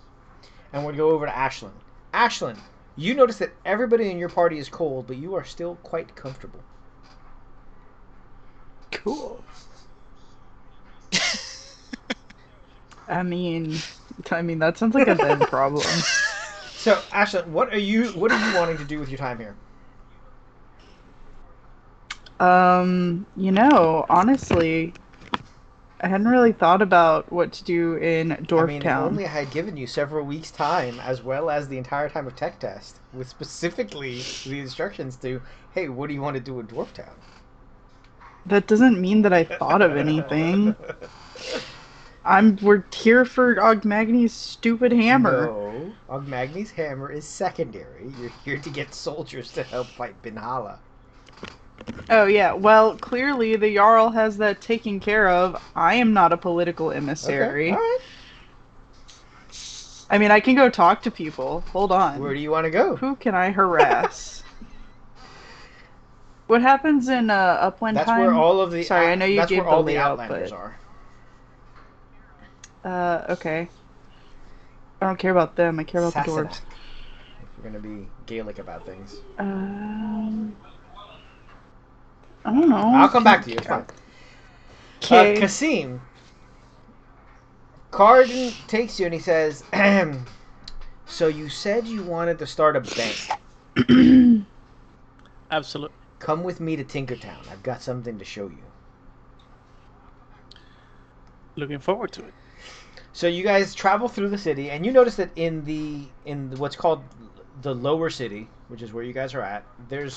And we'll go over to Ashlyn. Ashlyn, you notice that everybody in your party is cold, but you are still quite comfortable.
Cool. I mean, that sounds like a them problem.
So, Ashlyn, what are you wanting to do with your time here?
Honestly, I hadn't really thought about what to do in Dwarf
I mean, if
Town.
only I had given you several weeks' time, as well as the entire time of tech test, with specifically the instructions to, hey, what do you want to do in Dwarf Town?
That doesn't mean that I thought of anything. We're here for Ogmagni's stupid hammer.
No, Ogmagni's hammer is secondary. You're here to get soldiers to help fight Binhala.
Oh yeah, well, clearly the Jarl has that taken care of. I am not a political emissary.
Okay, all right.
I mean, I can go talk to people. Hold on.
Where do you want to go?
Who can I harass? What happens in Upland
That's
Time?
where all of the.
Sorry, I know you
that's
gave
where all
the
the
layout,
Outlanders
but...
are.
Okay. I don't care about them. I care about the
Sassenach,
dwarves.
if we're gonna be Gaelic about things.
I don't know.
I'll come back to you. It's fine.
Okay.
Kasim. Carden takes you and he says, "So you said you wanted to start a bank.
Absolutely.
Come with me to Tinkertown. I've got something to show you."
Looking forward to it.
So you guys travel through the city, and you notice that in what's called the lower city, which is where you guys are at, there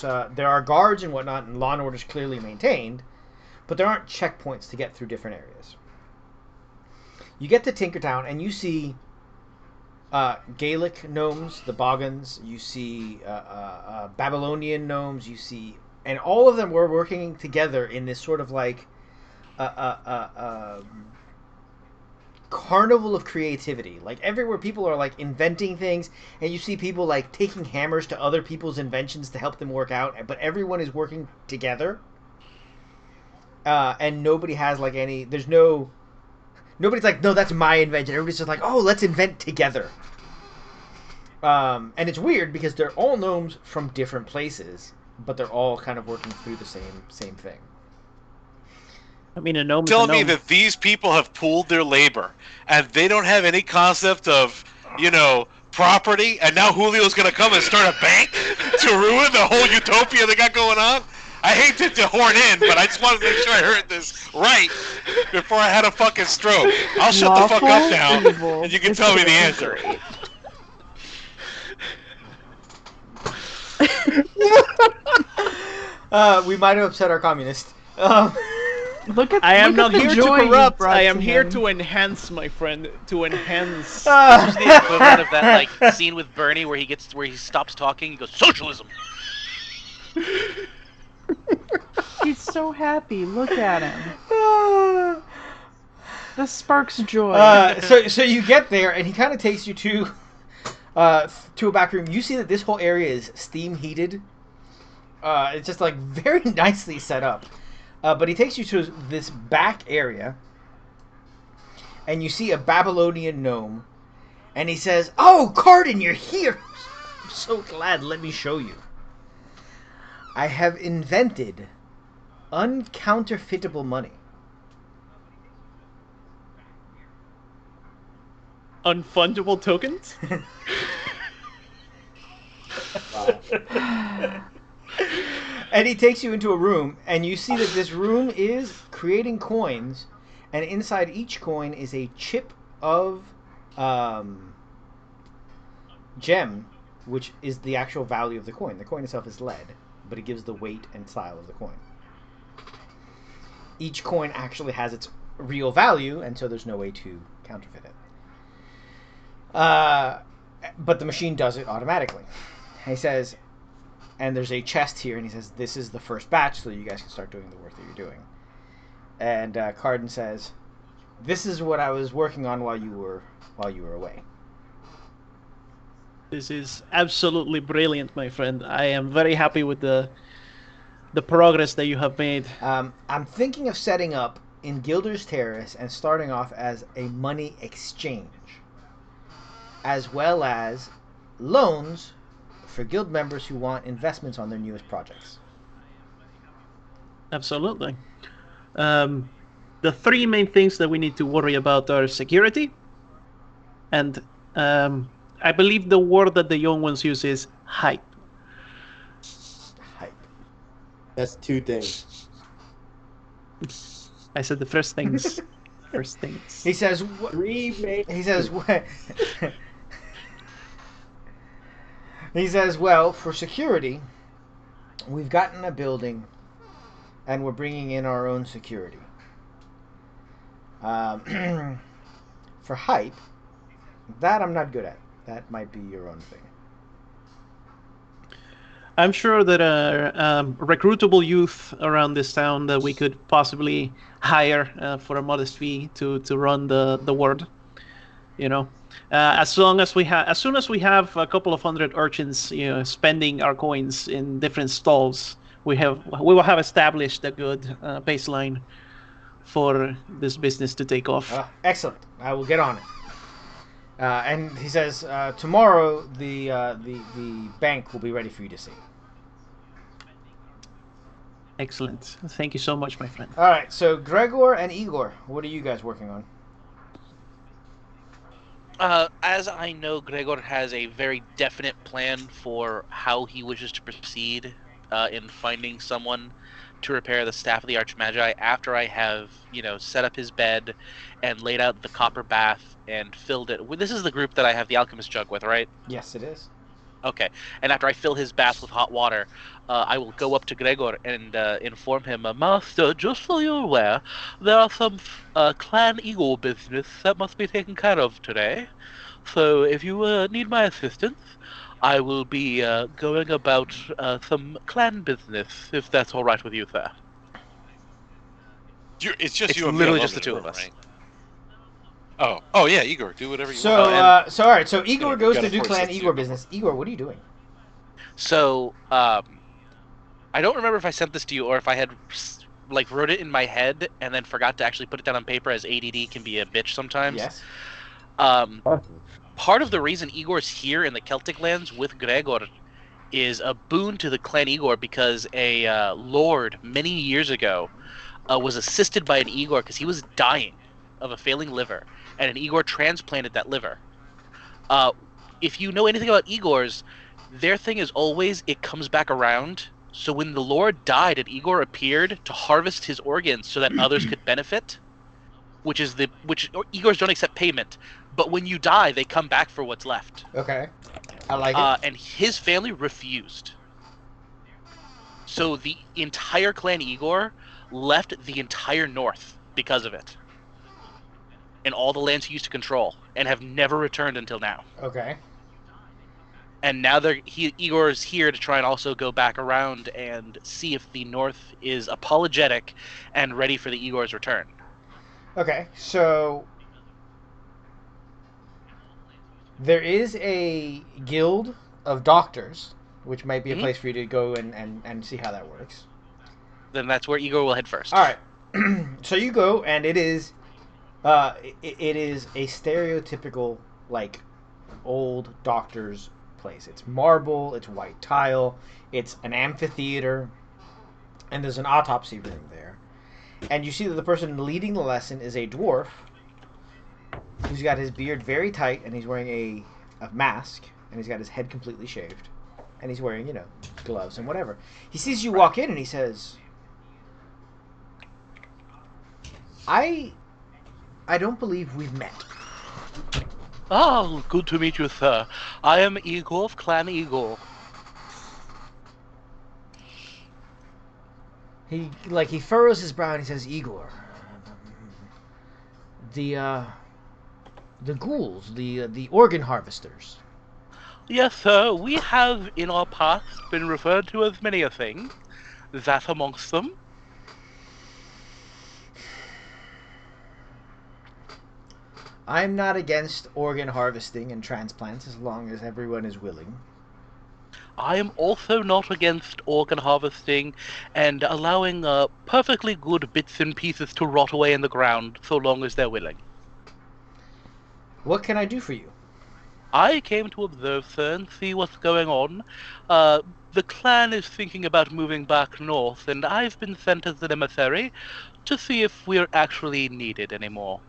are guards and whatnot, and law and order is clearly maintained, but there aren't checkpoints to get through different areas. You get to Tinkertown, and you see Gaelic gnomes, the Boggans. You see Babylonian gnomes. You see, and all of them were working together in this sort of like carnival of creativity. Like everywhere, people are like inventing things, and you see people like taking hammers to other people's inventions to help them work out. But everyone is working together, and nobody has like any. Nobody's like, no, that's my invention. Everybody's just like, oh, let's invent together. And it's weird because they're all gnomes from different places, but they're all kind of working through the same thing.
I mean, a gnome is a
Tell me
gnome.
that these people have pooled their labor and they don't have any concept of, property, and now Julio's going to come and start a bank to ruin the whole utopia they got going on? I hate to horn in, but I just wanted to make sure I heard this right before I had a fucking stroke. I'll shut the fuck up now, and you can tell me the answer.
We might have upset our communist.
Look at
I am
look
not
at the
here to
joy you
corrupt.
brought
I am here
him.
to enhance, my friend. To enhance.
This is the equivalent of that like scene with Bernie where he stops talking. He goes socialism.
He's so happy. Look at him. This sparks joy.
So you get there, and he kind of takes you to a back room. You see that this whole area is steam heated. It's just like very nicely set up. But he takes you to this back area, and you see a Babylonian gnome, and he says, "Oh, Cardin, you're here! I'm so glad. Let me show you. I have invented uncounterfeitable money."
Unfungible tokens?
And he takes you into a room, and you see that this room is creating coins, and inside each coin is a chip of gem, which is the actual value of the coin. The coin itself is lead, but it gives the weight and style of the coin. Each coin actually has its real value, and so there's no way to counterfeit it. But the machine does it automatically. He says, and there's a chest here, and he says, this is the first batch, so you guys can start doing the work that you're doing. And Cardin says, this is what I was working on while you were away.
This is absolutely brilliant, my friend. I am very happy with the progress that you have made.
I'm thinking of setting up in Gilder's Terrace and starting off as a money exchange, as well as loans for guild members who want investments on their newest projects.
Absolutely. The three main things that we need to worry about are security, and I believe the word that the young ones use is hype.
Hype.
That's two things.
I said the first things. First things.
He says,
Three main.
he says, he says, well, for security, we've gotten a building, and we're bringing in our own security. For hype, that I'm not good at. That might be your own thing.
I'm sure there are recruitable youth around this town that we could possibly hire for a modest fee to run the ward. As soon as we have a couple of hundred urchins, spending our coins in different stalls, we will have established a good baseline for this business to take off.
Excellent. I will get on it. And he says, tomorrow the bank will be ready for you to see.
Excellent. Thank you so much, my friend.
All right. So Gregor and Igor, what are you guys working on?
As I know, Gregor has a very definite plan for how he wishes to proceed in finding someone to repair the Staff of the Archmagi after I have, set up his bed and laid out the copper bath and filled it. This is the group that I have the alchemist jug with, right?
Yes, it is.
Okay. And after I fill his bath with hot water, I will go up to Gregor and inform him, Master, just so you're aware, there are some clan eagle business that must be taken care of today. So if you need my assistance, I will be going about some clan business, if that's all right with you, sir.
It's just
It's
you and
literally
me
just the
alone
two
in
of us.
room, Oh yeah, Igor, do whatever you
So,
want.
all right. So Igor
gotta-
goes
gotta
to do
force
clan
it to
Igor
you.
business. Igor, what are you doing?
So, I don't remember if I sent this to you or if I had like wrote it in my head and then forgot to actually put it down on paper, as ADD can be a bitch sometimes.
Yes.
Um,
Awesome.
part of the reason Igor's here in the Celtic lands with Gregor is a boon to the clan Igor, because a lord many years ago was assisted by an Igor because he was dying of a failing liver, and an Igor transplanted that liver. Uh, if you know anything about Igors, their thing is always it comes back around. So when the Lord died and Igor appeared to harvest his organs so that others could benefit, which Igors don't accept payment, but when you die, they come back for what's left.
Okay. I like it.
And his family refused. So the entire clan Igor left the entire north because of it, and all the lands he used to control, and have never returned until now.
Okay.
And now Igor is here to try and also go back around and see if the North is apologetic and ready for the Igor's return.
Okay. So there is a guild of doctors, which might be a place for you to go and see how that works.
Then that's where Igor will head first.
All right. So you go, and it is a stereotypical like old doctor's place. It's marble, it's white tile, it's an amphitheater, and there's an autopsy room there. And you see that the person leading the lesson is a dwarf who's got his beard very tight, and he's wearing a mask, and he's got his head completely shaved, and he's wearing, gloves and whatever. He sees you walk in, and he says, I don't believe we've met.
Oh, good to meet you, sir. I am Igor of Clan Igor.
He furrows his brow and he says, Igor, the ghouls, the organ harvesters.
Yes, sir, we have in our past been referred to as many a thing. That amongst them.
I'm not against organ harvesting and transplants as long as everyone is willing.
I am also not against organ harvesting and allowing perfectly good bits and pieces to rot away in the ground so long as they're willing.
What can I do for you?
I came to observe, sir, and see what's going on. The clan is thinking about moving back north, and I've been sent as an emissary to see if we're actually needed anymore.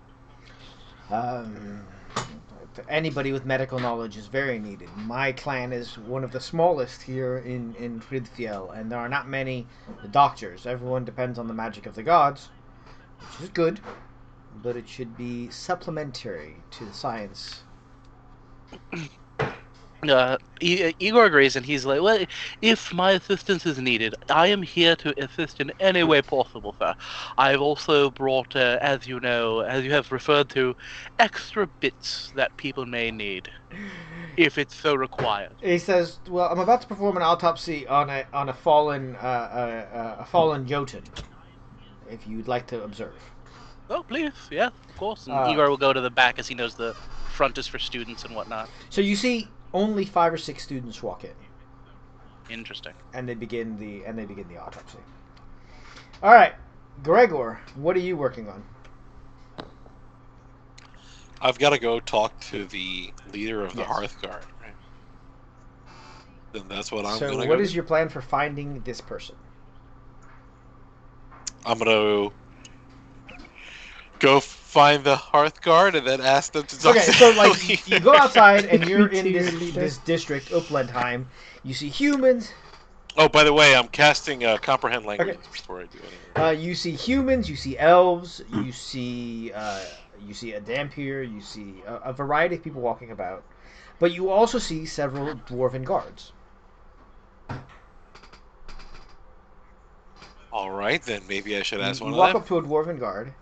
Anybody with medical knowledge is very needed. My clan is one of the smallest here in Hridfjell, and there are not many doctors. Everyone depends on the magic of the gods, which is good, but it should be supplementary to the science.
Igor agrees, and he's like, well, if my assistance is needed, I am here to assist in any way possible, sir. I've also brought, as you know, as you have referred to, extra bits that people may need, if it's so required.
He says, well, I'm about to perform an autopsy on a fallen Jotun, if you'd like to observe.
Oh, please, yeah, of course. And Igor will go to the back, as he knows the front is for students and whatnot.
So you see only 5 or 6 students walk in.
Interesting.
And they begin the autopsy. All right, Gregor, what are you working on?
I've got to go talk to the leader of the
Yes.
Hearthguard. Right? Then that's what I'm
So
going to
what
go
is
do.
your plan for finding this person?
I'm going to go find the Hearthguard and then ask them to talk
Okay,
to
so
the
like you
leader.
go outside and you're in
To your
this
leader.
district, Uplandheim. You see humans.
Oh, by the way, I'm casting comprehend language
Okay.
before I do anything.
You see humans. You see elves. You see a Dampier. You see a variety of people walking about. But you also see several dwarven guards.
All right, then maybe I should ask
You
one
walk
of them.
up to a dwarven guard.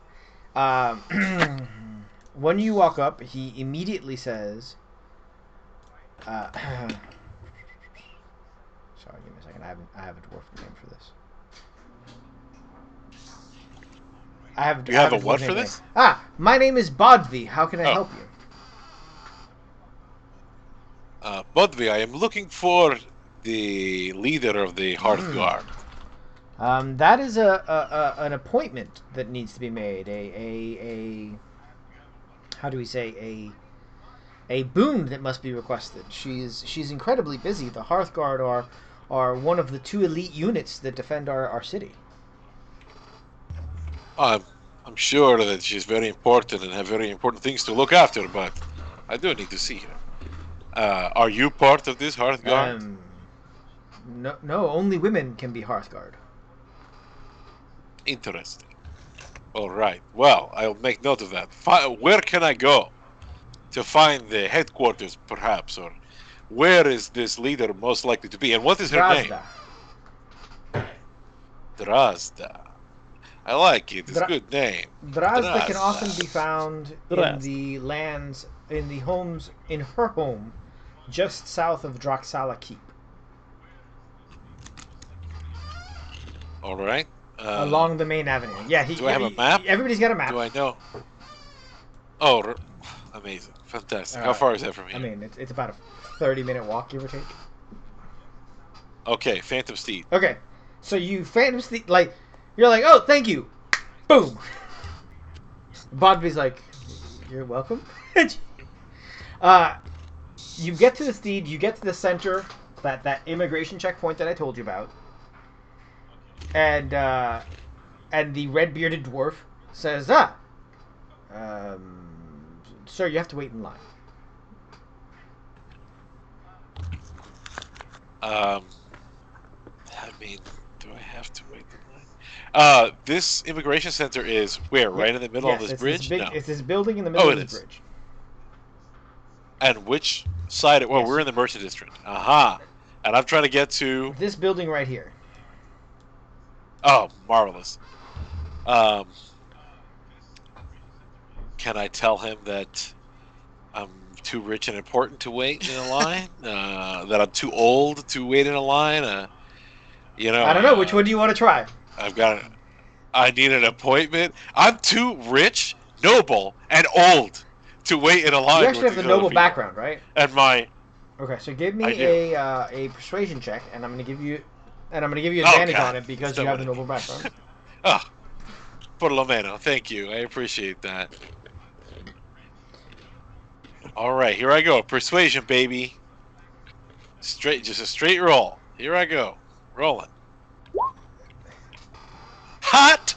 When you walk up, he immediately says, sorry, give me a second. I have a dwarf name for this. I have.
Do you have
I
a
his
what
name
for
there.
this?
My name is Bodvi. How can I
Oh.
help you?
Budvi, I am looking for the leader of the Hearth Guard.
That is an appointment that needs to be made. A how do we say a boon that must be requested. She's incredibly busy. The Hearthguard are one of the 2 elite units that defend our city.
I'm sure that she's very important and have very important things to look after, but I do need to see her. Are you part of this Hearth Guard?
No, only women can be Hearthguard.
Interesting. All right. Well, I'll make note of that. Where can I go to find the headquarters, perhaps, or where is this leader most likely to be? And what is her name? Drazda. I like it. It's a good name.
Drazda can often be found in
Drazda.
the lands, in the homes, in her home, just south of Draxala Keep.
All right.
Along the main avenue. Yeah,
Do I have a map?
Everybody's got a map.
Do I know? Oh, amazing. Fantastic. How far is that from here?
I mean, it's about a 30-minute walk, give or take.
Okay, Phantom Steed.
Okay, so you Phantom Steed, like, you're like, oh, thank you. Boom. Bodby's like, you're welcome. You get to the steed, you get to the center, that immigration checkpoint that I told you about. And the red-bearded dwarf says, sir, you have to wait in line.
I mean, do I have to wait in line? This immigration center is where? Right in the middle of this bridge? No.
It's this building in the middle of
it
this
is.
bridge.
And which side? Well,
Yes.
we're in the merchant district. Aha. And I'm trying to get to...
This building right here.
Oh, marvelous. Can I tell him that I'm too rich and important to wait in a line? That I'm too old to wait in a line? I
don't know. Which one do you want to try?
I need an appointment. I'm too rich, noble, and old to wait in a line.
You actually
with
have the
these other
noble
people.
background, right?
And my...
Okay, so give me
I do.
a persuasion check, and I'm gonna give you
Oh,
advantage
God.
on it because
Still
you have the
winning.
noble background.
Oh, por lo menos. Thank you. I appreciate that. All right, here I go. Persuasion, baby. Just a straight roll. Here I go. Rolling. Hot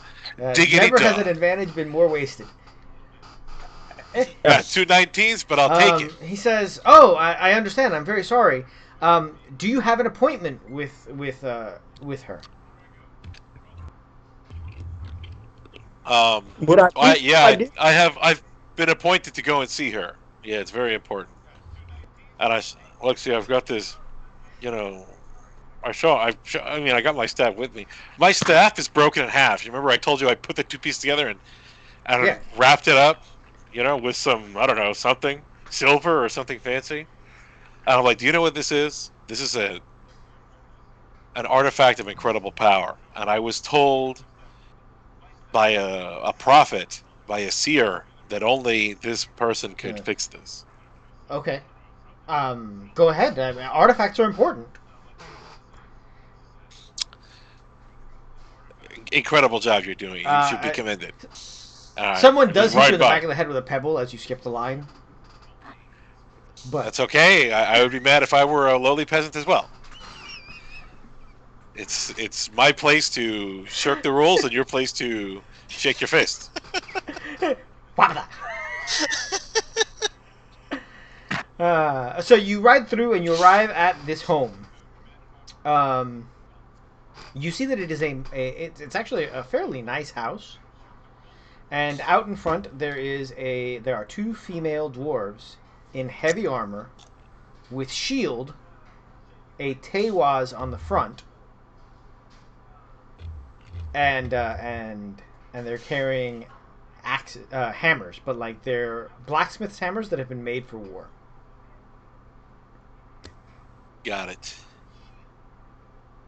diggity
Never has
dog.
an advantage been more wasted.
Got 2 19s, but I'll take it.
He says, "Oh, I understand. I'm very sorry. Do you have an appointment with her?"
Would I?
I've been appointed to go and see her. Yeah, it's very important. And let's see, I've got this, I got my staff with me. My staff is broken in half. You remember I told you I put the 2 pieces together and
Yeah.
wrapped it up, with some, I don't know, something, silver or something fancy. And I'm like, do you know what this is? This is an artifact of incredible power. And I was told by a prophet, by a seer, that only this person could fix this.
Okay. Go ahead. I mean, artifacts are important.
Incredible job you're doing. You should be commended.
Someone does hit
right
you in the
by.
back of the head with a pebble as you skip the line. But
That's okay. I would be mad if I were a lowly peasant as well. It's my place to shirk the rules and your place to shake your fist.
So you ride through and you arrive at this home. You see that it is it's actually a fairly nice house. And out in front there are 2 female dwarves in heavy armor with shield, a tewaz on the front, and they're carrying hammers, but like they're blacksmith's hammers that have been made for war.
Got it.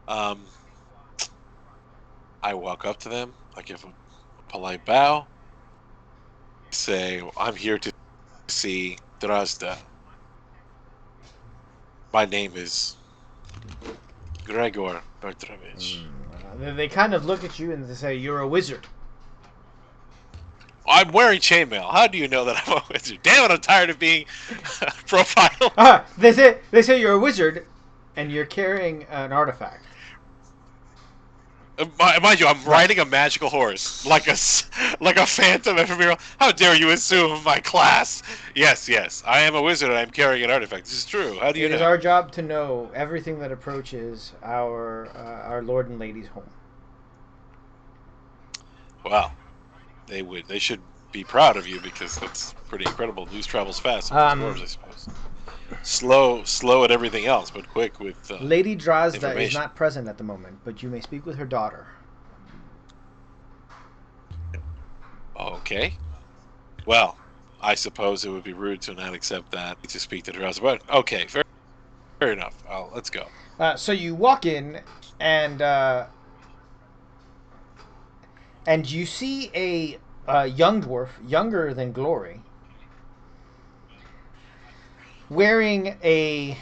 I walk up to them. I give them polite bow. Say, I'm here to see Drazda. My name is Gregor Petrovich.
They kind of look at you and they say, "You're a wizard."
I'm wearing chainmail. How do you know that I'm a wizard? Damn it, I'm tired of being profiled.
They say you're a wizard, and you're carrying an artifact.
Mind you, I'm riding a magical horse, like a phantom ephemeral. How dare you assume my class? Yes, I am a wizard and I'm carrying an artifact. This is true. How do you know?
It is our job to know everything that approaches our Lord and Lady's home.
Well, they should be proud of you because that's pretty incredible. News travels fast, dwarves, I suppose. Slow at everything else, but quick with
Lady Drazda is not present at the moment, but you may speak with her daughter.
Okay. Well, I suppose it would be rude to not accept that to speak to Drazda, but okay, fair enough. Let's go.
So you walk in, and you see a young dwarf, younger than Glory, wearing an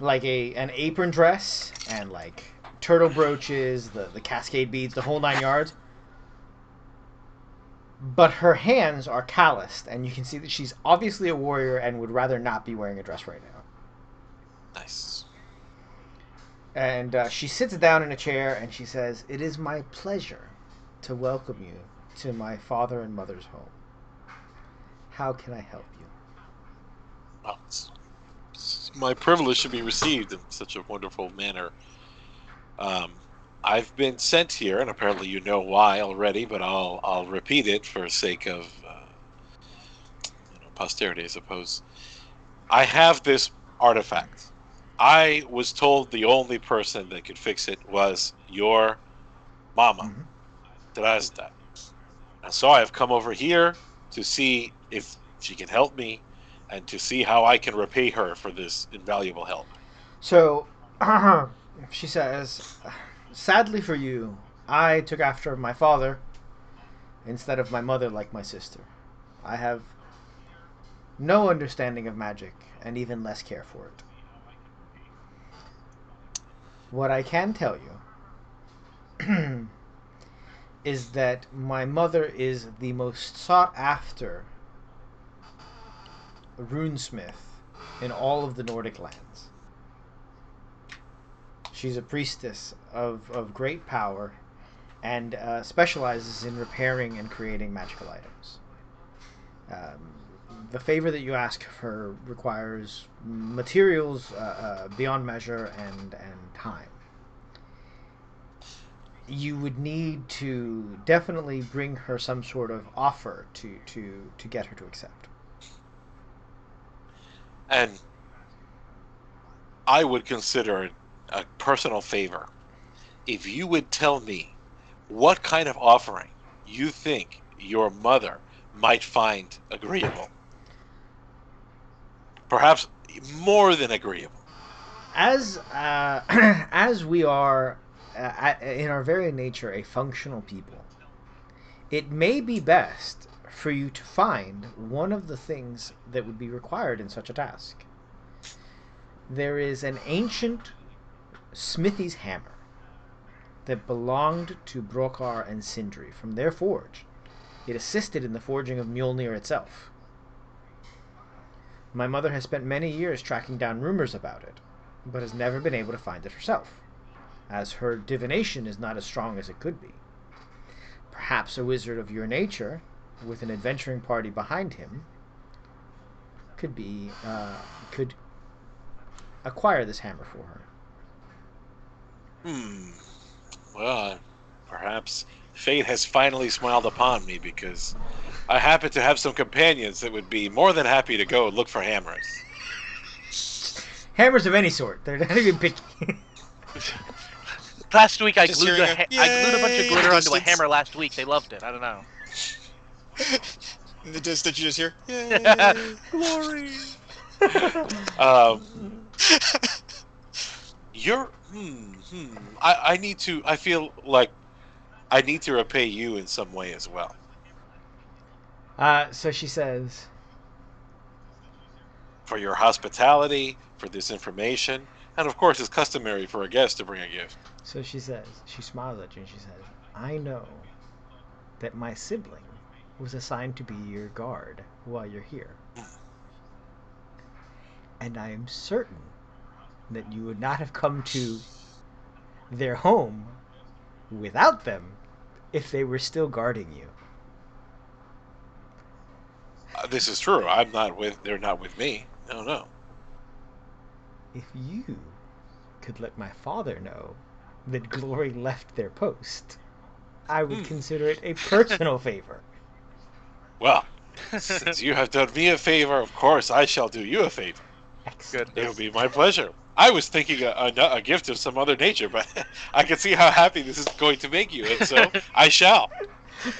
apron dress and like turtle brooches, the cascade beads, the whole 9 yards. But her hands are calloused, and you can see that she's obviously a warrior and would rather not be wearing a dress right now.
Nice.
And she sits down in a chair and she says, "It is my pleasure to welcome you to my father and mother's home. How can I help you?"
Well, my privilege to be received in such a wonderful manner. I've been sent here, and apparently you know why already, but I'll repeat it for sake of posterity, I suppose. I have this artifact. I was told the only person that could fix it was your mama, Drazda. And so I have come over here to see if she can help me and to see how I can repay her for this invaluable help.
So, she says, "Sadly for you, I took after my father instead of my mother like my sister. I have no understanding of magic and even less care for it. What I can tell you is that my mother is the most sought after runesmith in all of the Nordic lands. She's a priestess of great power and specializes in repairing and creating magical items. The favor that you ask of her requires materials beyond measure and time. You would need to definitely bring her some sort of offer to get her to accept.
And I would consider it a personal favor if you would tell me what kind of offering you think your mother might find agreeable. Perhaps more than agreeable.
As we are, in our very nature, a functional people, it may be best for you to find one of the things that would be required in such a task. There is an ancient Smithy's hammer that belonged to Brokar and Sindri from their forge. It assisted in the forging of Mjolnir itself. My mother has spent many years tracking down rumors about it, but has never been able to find it herself, as her divination is not as strong as it could be. Perhaps a wizard of your nature, with an adventuring party behind him, could acquire this hammer for her.
Well, perhaps fate has finally smiled upon me because I happen to have some companions that would be more than happy to go and look for hammers.
Hammers of any sort. They're not even picky.
Last week I
Just
glued
hearing
I glued a bunch of
yay
glitter
in the
onto a
distance.
hammer last week. They loved it. I don't know.
In the distance, you just hear, "Yay, glory!"
You're I feel like I need to repay you in some way as well.
So she says,
For your hospitality, for this information, and of course, it's customary for a guest to bring a gift.
so she says, she smiles at you and she says, I know that my sibling was assigned to be your guard while you're here. And I am certain that you would not have come to their home without them if they were still guarding you.
This is true. They're not with me. No.
If you could let my father know that Glory left their post, I would consider it a personal favor.
Well, since you have done me a favor, of course I shall do you a favor.
Excellent.
It will be my pleasure. I was thinking a gift of some other nature, but I can see how happy this is going to make you, and so I shall.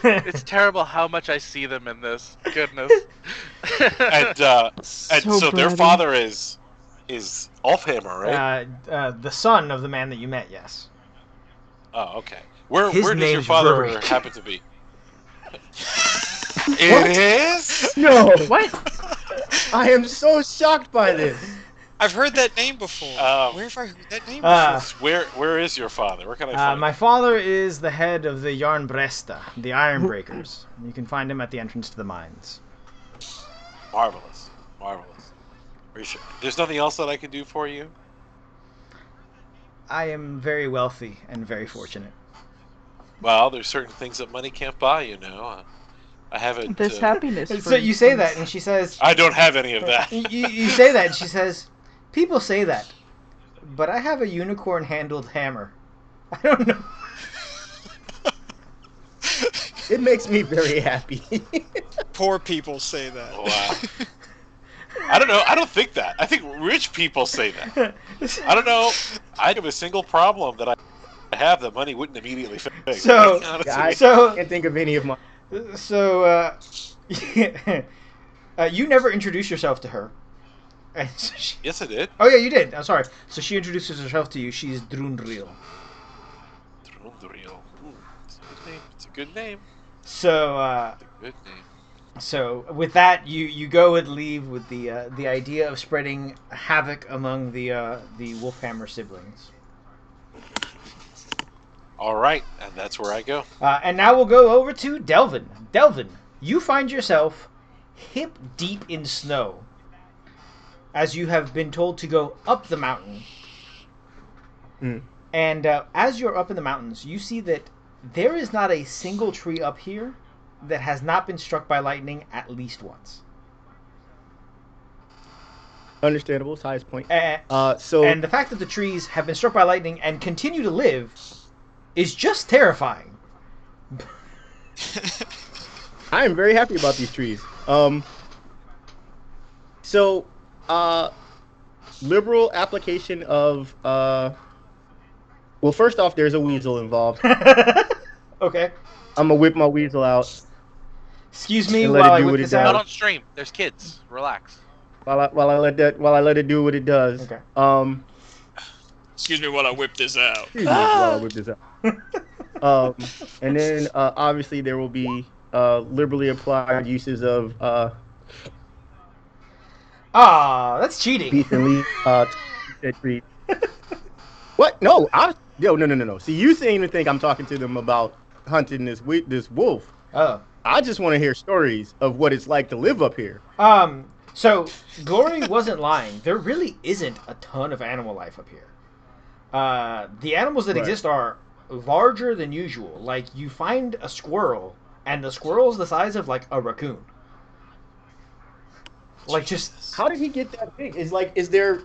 It's terrible how much I see them in this. Goodness.
And so their
bratty.
father is Ulfhammer, right?
The son of the man that you met, yes.
Oh, okay. Where
His
does your
name's
father
Rurik.
happen to be? It is?
No.
What?
I am so shocked by this.
I've heard that name before. Where have I heard that name
Uh,
before?
Where is your father? Where can I find
my
him?
father is the head of the Yarnbresta, the Iron Breakers. You can find him at the entrance to the mines.
Marvelous. Appreciate it. There's nothing else that I can do for you?
I am very wealthy and very fortunate.
Well, there's certain things that money can't buy, you know. I haven't...
This happiness.
So
for
you say
instance.
that, and she says...
I don't have any of that.
You say that, and she says, people say that, but I have a unicorn-handled hammer. I don't know.
It makes me very happy.
Poor people say that.
Wow. I don't know. I don't think that. I think rich people say that. I don't know. I have a single problem that I have that money wouldn't immediately fix.
So-
Honestly.
I
So-
can't think of any of my.
So, you never introduced yourself to her. And so she...
Yes, I did.
Oh, yeah, you did. I'm sorry. So she introduces herself to you. She's Drundril.
Trundriel. It's a good name. It's a good name.
So,
It's a good name.
So with that, you go and leave with the idea of spreading havoc among the Wolfhammer siblings.
All right, and that's where I go.
And now we'll go over to Delvin. Delvin, you find yourself hip deep in snow, as you have been told to go up the mountain. And as you're up in the mountains, you see that there is not a single tree up here that has not been struck by lightning at least once.
Understandable, it's highest point.
So, and the fact that the trees have been struck by lightning and continue to live is just terrifying.
I am very happy about these trees. Liberal application of well, first off, there's a weasel involved.
Okay.
I'm gonna whip my weasel out
Excuse me
And let
while
it
I
do
whip
what it
this
does.
Not
out.
on stream. There's kids. Relax.
while I let it do what it does.
Okay.
Excuse me while I whip this out.
Excuse me while I whip this out. And then obviously there will be liberally applied uses of
That's cheating.
beef and leaf treat. What? No, no. See, you seem to think I'm talking to them about hunting this wolf.
Oh.
I just want to hear stories of what it's like to live up here.
So Glory wasn't lying. There really isn't a ton of animal life up here. The animals that
Right.
exist are larger than usual. Like, you find a squirrel, and the squirrel's the size of, like, a raccoon. Like, just...
How did he get that big? Is there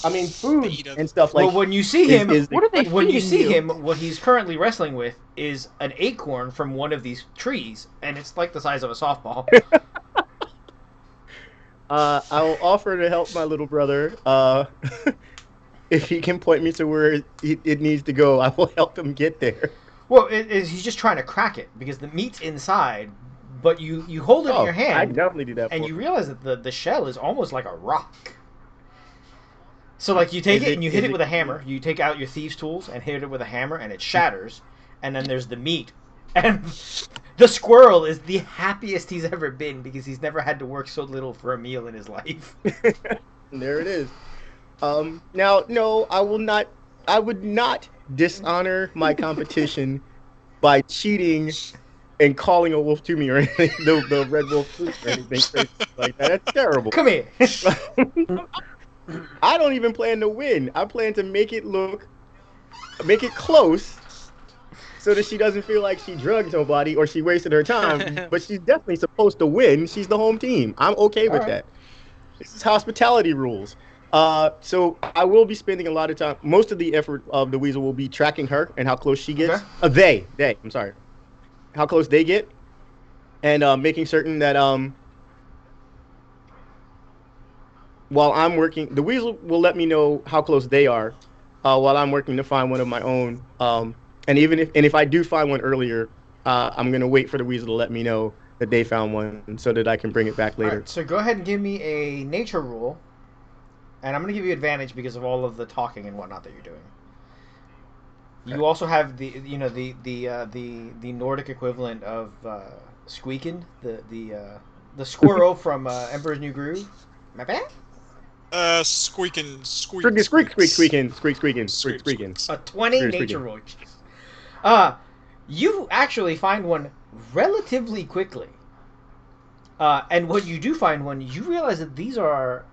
I mean, food
Feed him.
and stuff like.
Well, when you see him...
What are they
When you
feeding
see
you?
him, what he's currently wrestling with is an acorn from one of these trees, and it's like the size of a softball.
I will offer to help my little brother. If he can point me to where it needs to go, I will help him get there.
Well, he's just trying to crack it, because the meat's inside, but you hold it in your
I
hand,
definitely do that.
and
for
you
him.
realize that the shell is almost like a rock. So, like, you take
Is
it
it-
and you
is
hit it
it-
with a hammer. You take out your thieves' tools and hit it with a hammer, and it shatters. And then there's the meat. And The squirrel is the happiest he's ever been because he's never had to work so little for a meal in his life.
There it is. Now, no, I will not. I would not dishonor my competition by cheating and calling a wolf to me or anything. The red wolf fruit or anything crazy like that. That's terrible.
Come here.
I don't even plan to win. I plan to make it close, so that she doesn't feel like she drugged nobody or she wasted her time. But she's definitely supposed to win. She's the home team. I'm okay with that. This is hospitality rules. So I will be spending a lot of time. Most of the effort of the weasel will be tracking her and how close she gets.
Okay.
They. I'm sorry. How close they get, and making certain that while I'm working, the weasel will let me know how close they are, while I'm working to find one of my own. And if I do find one earlier, I'm gonna wait for the weasel to let me know that they found one, so that I can bring it back later.
All right, so go ahead and give me a nature roll, and I'm gonna give you advantage because of all of the talking and whatnot that you're doing. You also have the Nordic equivalent of squeaking, the squirrel from Emperor's New Groove. My bad.
Squeaking.
Squeaking.
A 20 nature roll. You actually find one relatively quickly. And when you do find one, you realize that these are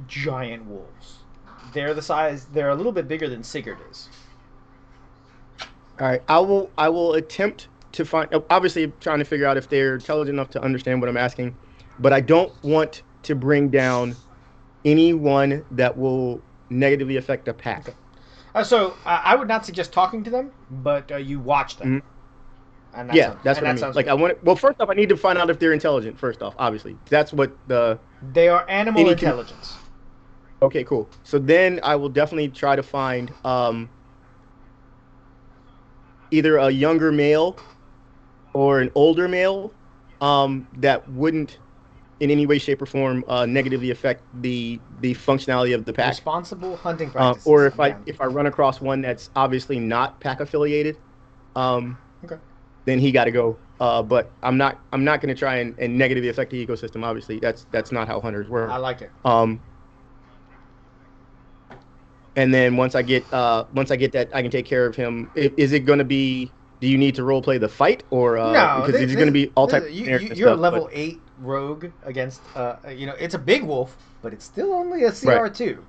giant wolves. They're a little bit bigger than Sigurd is.
All right, I will attempt to find. Obviously, trying to figure out if they're intelligent enough to understand what I'm asking, but I don't want to bring down anyone that will negatively affect the pack.
Okay. So I would not suggest talking to them, but you watch them.
Mm-hmm. And that's what I mean. Like
good.
Well, first off, I need to find out if they're intelligent. First off, obviously, that's what
they are. Animal intelligence.
Okay, cool. So then I will definitely try to find either a younger male or an older male that wouldn't in any way, shape, or form negatively affect the functionality of the pack.
Responsible hunting practices.
Or if I run across one that's obviously not pack affiliated, then he got to go. But I'm not going to try and negatively affect the ecosystem. Obviously, that's not how hunters work.
I like it.
And then once I get that, I can take care of him. Is it going to be? Do you need to role play the fight, or
no?
Because it's going to be all types.
You're a level 8 rogue against. It's a big wolf, but it's still only a CR2.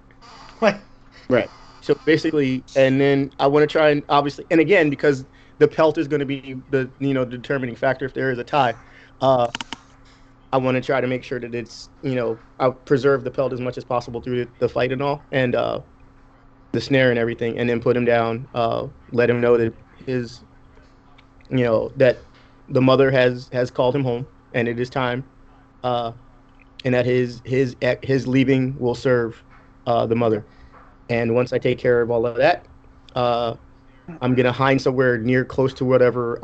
Right. So basically, and then I want to try and obviously, and again, because the pelt is going to be the determining factor if there is a tie. I want to try to make sure that it's I'll preserve the pelt as much as possible through the fight and all, and the snare and everything, and then put him down. Let him know that that the mother has called him home, and it is time, and that his leaving will serve the mother. And once I take care of all of that, I'm gonna hide somewhere near close to whatever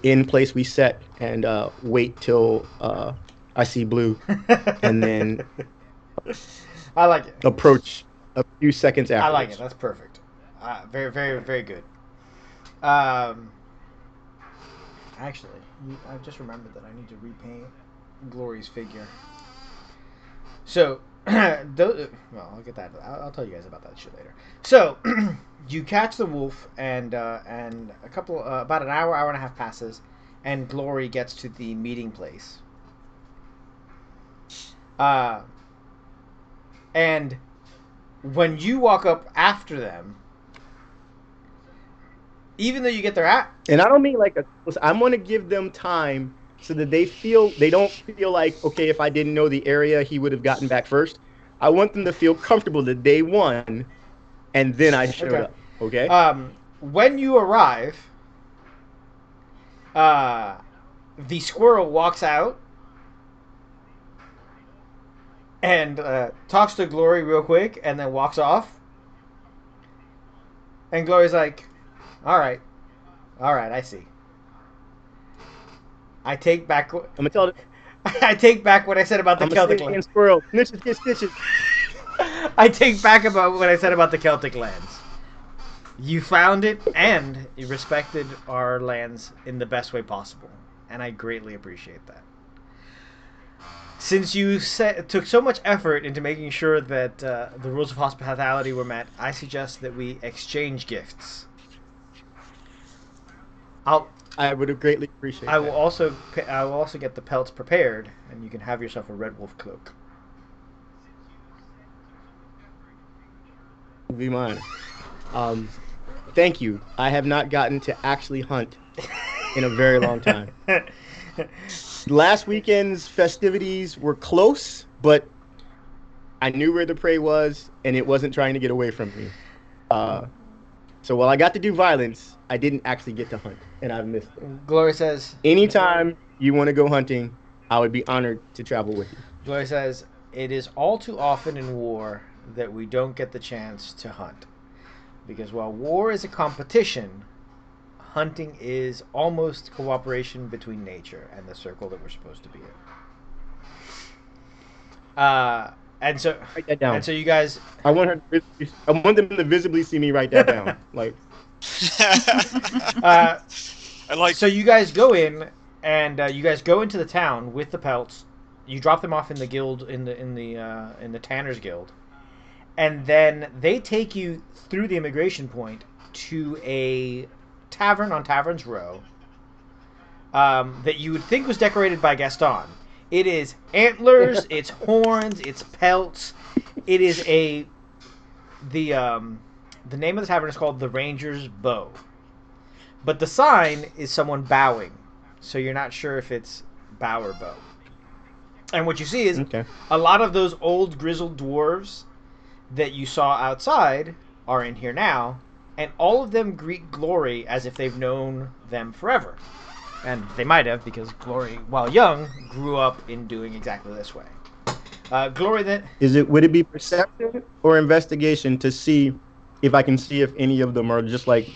in place we set, and wait till I see blue, and then
I like it.
Approach a few seconds after.
I like it. That's perfect. Very, very, very good. Actually, I just remembered that I need to repaint Glory's figure. So, I'll get that. I'll tell you guys about that shit later. So, you catch the wolf, and about an hour and a half passes, and Glory gets to the meeting place. And when you walk up after them, even though you get their
and I don't mean I'm going to give them time so that they don't feel like, okay, if I didn't know the area, he would have gotten back first. I want them to feel comfortable that they won, and then I showed up. Okay.
When you arrive, the squirrel walks out and talks to Glory real quick, and then walks off. And Glory's like, all right, I see. I take back what
I'm gonna tell it.
I take back what I said about the Celtic lands.
Squirrel. Snitches get stitches.
I take back about what I said about the Celtic lands. You found it, and you respected our lands in the best way possible, and I greatly appreciate that. Since you took so much effort into making sure that the rules of hospitality were met, I suggest that we exchange gifts.
I would greatly appreciate
I
that.
will also get the pelts prepared, and you can have yourself a red wolf cloak.
Be mine. Thank you. I have not gotten to actually hunt in a very long time. Last weekend's festivities were close, but I knew where the prey was, and it wasn't trying to get away from me. So while I got to do violence, I didn't actually get to hunt, and I've missed it.
Glory says,
anytime you want to go hunting, I would be honored to travel with you.
Glory says, it is all too often in war that we don't get the chance to hunt. Because while war is a competition, hunting is almost cooperation between nature and the circle that we're supposed to be in. And so,
write that down.
And so you guys,
I want them to visibly see me write that down. Like,
I like.
so you guys go in, and you guys go into the town with the pelts. You drop them off in the guild, in the Tanner's Guild, and then they take you through the immigration point to a tavern on Tavern's Row that you would think was decorated by Gaston. It is antlers, it's horns, it's pelts. It is the name of the tavern is called the Ranger's Bow. But the sign is someone bowing, so you're not sure if it's bow or bow. And what you see is a lot of those old grizzled dwarves that you saw outside are in here now, and all of them greet Glory as if they've known them forever. And they might have, because Glory, while young, grew up in doing exactly this way. Glory then...
Would it be perception or investigation to see if I can see if any of them are just like,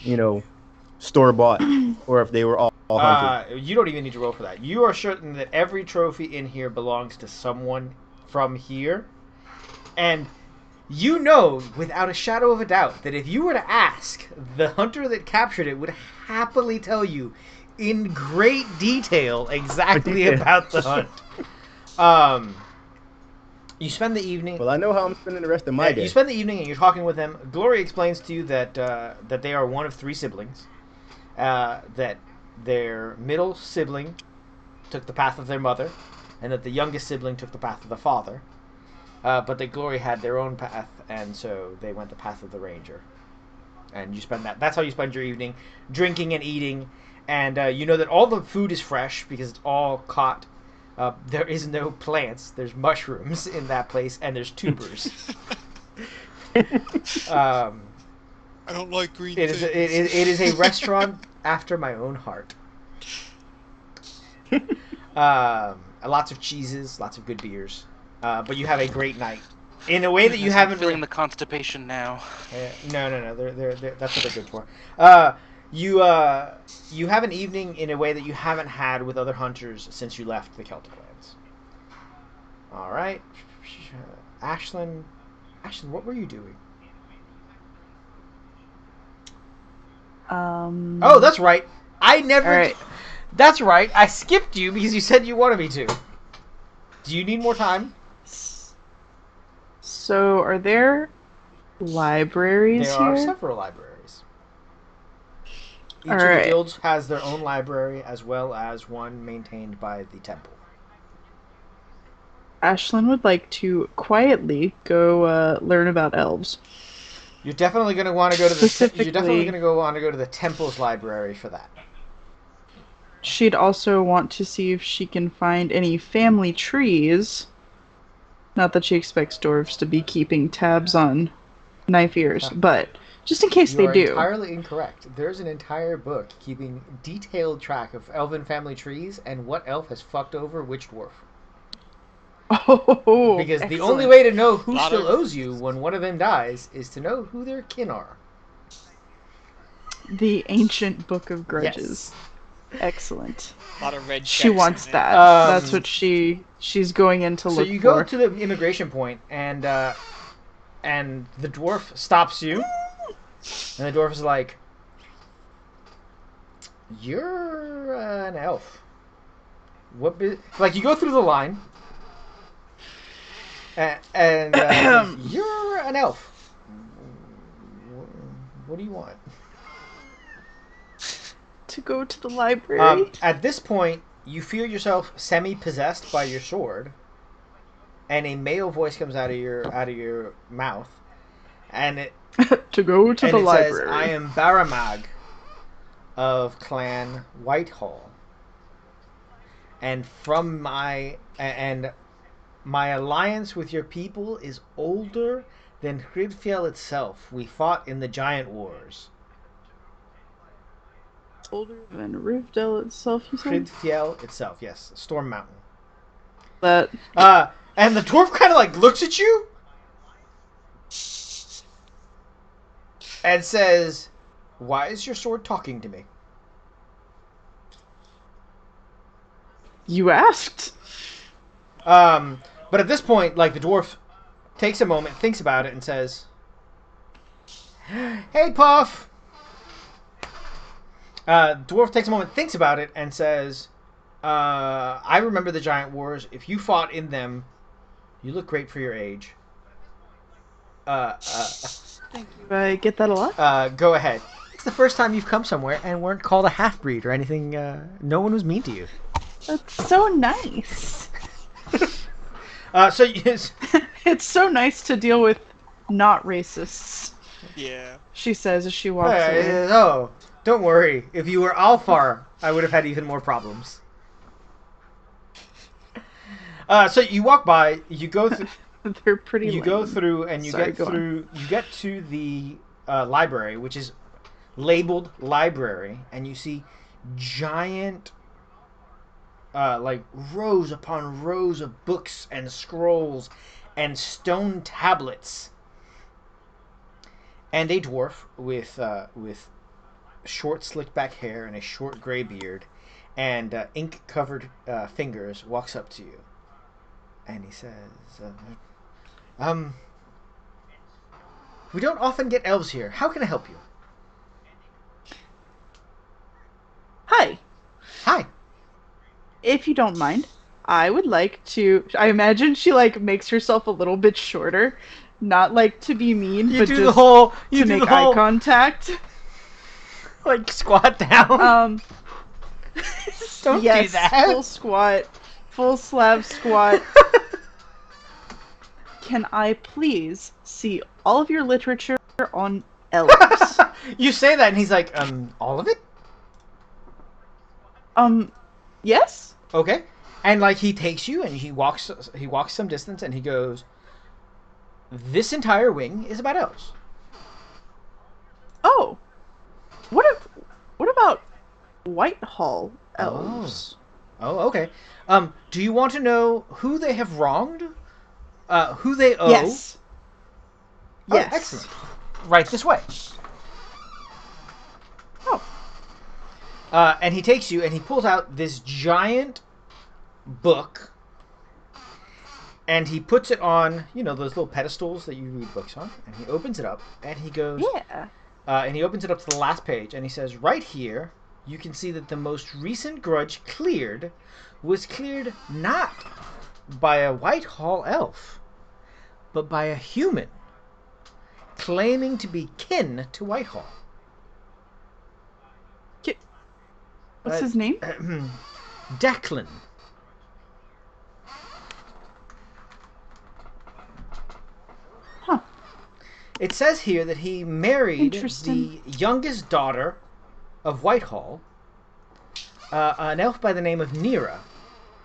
store-bought, or if they were all hunted?
You don't even need to roll for that. You are certain that every trophy in here belongs to someone from here. And you know, without a shadow of a doubt, that if you were to ask, the hunter that captured it would happily tell you in great detail exactly about the hunt. You spend the evening...
Well, I know how I'm spending the rest of my day.
You spend the evening and you're talking with them. Glory explains to you that they are one of three siblings. That their middle sibling took the path of their mother, and that the youngest sibling took the path of the father. But that Glory had their own path, and so they went the path of the Ranger. And you spend that's how you spend your evening, drinking and eating. And you know that all the food is fresh because it's all caught. There is no plants. There's mushrooms in that place, and there's tubers.
I don't like green things.
It is a restaurant after my own heart. Lots of cheeses, lots of good beers. But you have a great night. In a way that you haven't...
I'm feeling the constipation now.
No. They're that's what they're good for. You have an evening in a way that you haven't had with other hunters since you left the Celtic lands. All right. Ashlyn, what were you doing? Oh, that's right. I never...
All right.
That's right. I skipped you because you said you wanted me to. Do you need more time?
So, are there libraries
There
here?
are several libraries. Each of the guilds has their own library, as well as one maintained by the temple.
Ashlyn would like to quietly go learn about elves.
You're definitely going to want to go to the.
Specifically-
You're definitely going to want to go to the temple's library for that.
She'd also want to see if she can find any family trees. Not that she expects dwarves to be keeping tabs on knife ears, but just in case
You
they
are
do.
entirely incorrect. There's an entire book keeping detailed track of elven family trees and what elf has fucked over which dwarf.
Oh,
Because the
excellent.
only way to know who
Lot
still
of-
owes you when one of them dies is to know who their kin are.
The ancient book of grudges. Excellent.
A lot of red checks.
She wants
in it.
that. That's what she's going in to
So
look
you
for.
go to the immigration point, and the dwarf stops you And the dwarf is like, "You're an elf. Like you go through the line, and he says, you're an elf. What do you want?"
To go to the library.
At this point, you feel yourself semi-possessed by your sword, and a male voice comes out of your mouth, and it
To go to
and
the
it
library.
says, "I am Baramag of Clan Whitehall, and my alliance with your people is older than Hridfjell itself. We fought in the Giant Wars."
Older than Hridfjell itself, you said?
Hridfjell itself, yes, Storm Mountain.
That
And the dwarf kind of like looks at you and says, "Why is your sword talking to me?"
you asked.
But at this point, like, the dwarf takes a moment, thinks about it, and says, "Hey, Puff." Dwarf takes a moment, thinks about it, and says, "I remember the Giant Wars. If you fought in them, you look great for your age.
Thank you. I get that a lot.
Go ahead. It's the first time you've come somewhere and weren't called a half-breed or anything. No one was mean to you."
That's so nice.
So yes,
It's so nice to deal with not racists,
Yeah.
she says as she walks away.
oh, don't worry. If you were Alfar, I would have had even more problems. So you walk by, you go through.
They're pretty
You
lame.
go through and you
Sorry,
get
go on.
through. You get to the library, which is labeled library, and you see giant, like rows upon rows of books and scrolls and stone tablets, and a dwarf with short, slicked back hair and a short gray beard and ink-covered fingers walks up to you, and he says, "We don't often get elves here. How can I help you?"
Hi.
"Hi."
If you don't mind, I would like to. I imagine she like makes herself a little bit shorter, not like to be mean,
You
but
do
just
the whole. You
to
do
make
the whole
eye contact.
like squat down. Don't
yes,
do that.
full squat, full slab squat. Can I please see all of your literature on elves?
You say that, and he's like, all of it?
Yes.
Okay." And like he takes you, and he walks some distance, and he goes, "This entire wing is about elves."
Oh, what about Whitehall elves?
Oh, okay. Do you want to know who they have wronged? Who they owe?
Yes.
Oh,
Yes.
excellent. Right this way.
Oh.
And he takes you, and he pulls out this giant book, and he puts it on, those little pedestals that you read books on, and he opens it up, and he goes,
Yeah.
and he opens it up to the last page, and he says, "Right here, you can see that the most recent grudge was cleared not by a Whitehall elf, but by a human claiming to be kin to Whitehall."
What's his name?
Declan.
Huh.
It says here that he married
Interesting.
the youngest daughter of Whitehall, an elf by the name of Nira,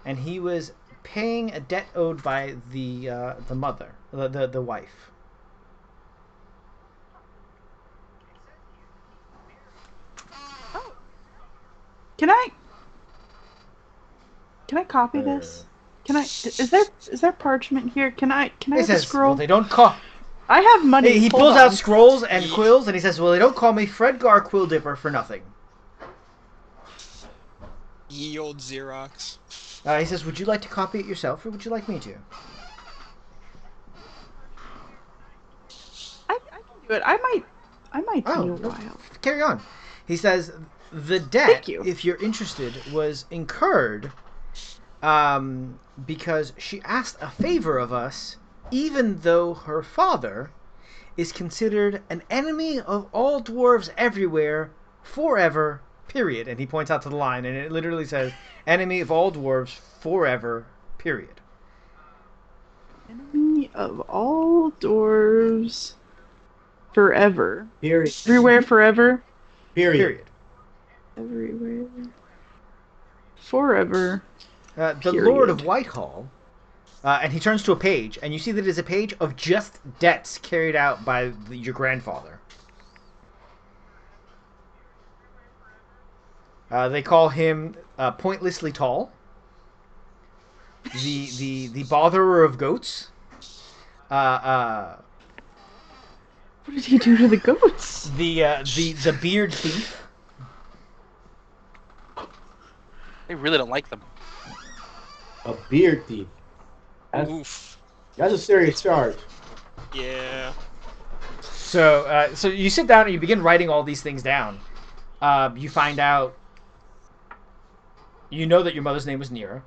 and he was paying a debt owed by the mother, the wife.
Can I copy this? Can I? Is there parchment here? Can I
He
have a
says,
scroll?
"Well, they don't call."
I have money.
He
Hold
pulls
on.
out scrolls and quills, and he says, "Well, they don't call me Fredgar Quilldipper for nothing."
Ye old Xerox.
He says, "Would you like to copy it yourself, or would you like me to?"
I can do it. I might be a
no,
while.
carry on. He says the debt,
Thank you.
if you're interested, was incurred because she asked a favor of us, even though her father is considered an enemy of all dwarves everywhere, forever, period. And he points out to the line, and it literally says, enemy of all dwarves, forever, period.
Enemy of all dwarves, forever.
Period.
Everywhere, forever.
Period.
Everywhere, forever.
The
Period.
Lord of Whitehall, and he turns to a page, and you see that it is a page of just debts carried out by your grandfather. They call him Pointlessly Tall, the botherer of goats.
What did he do to the goats?
The beard thief.
They really don't like them.
A beard thief.
Oof.
That's a serious charge.
Yeah.
So you sit down and you begin writing all these things down. You find out. You know that your mother's name was Nira.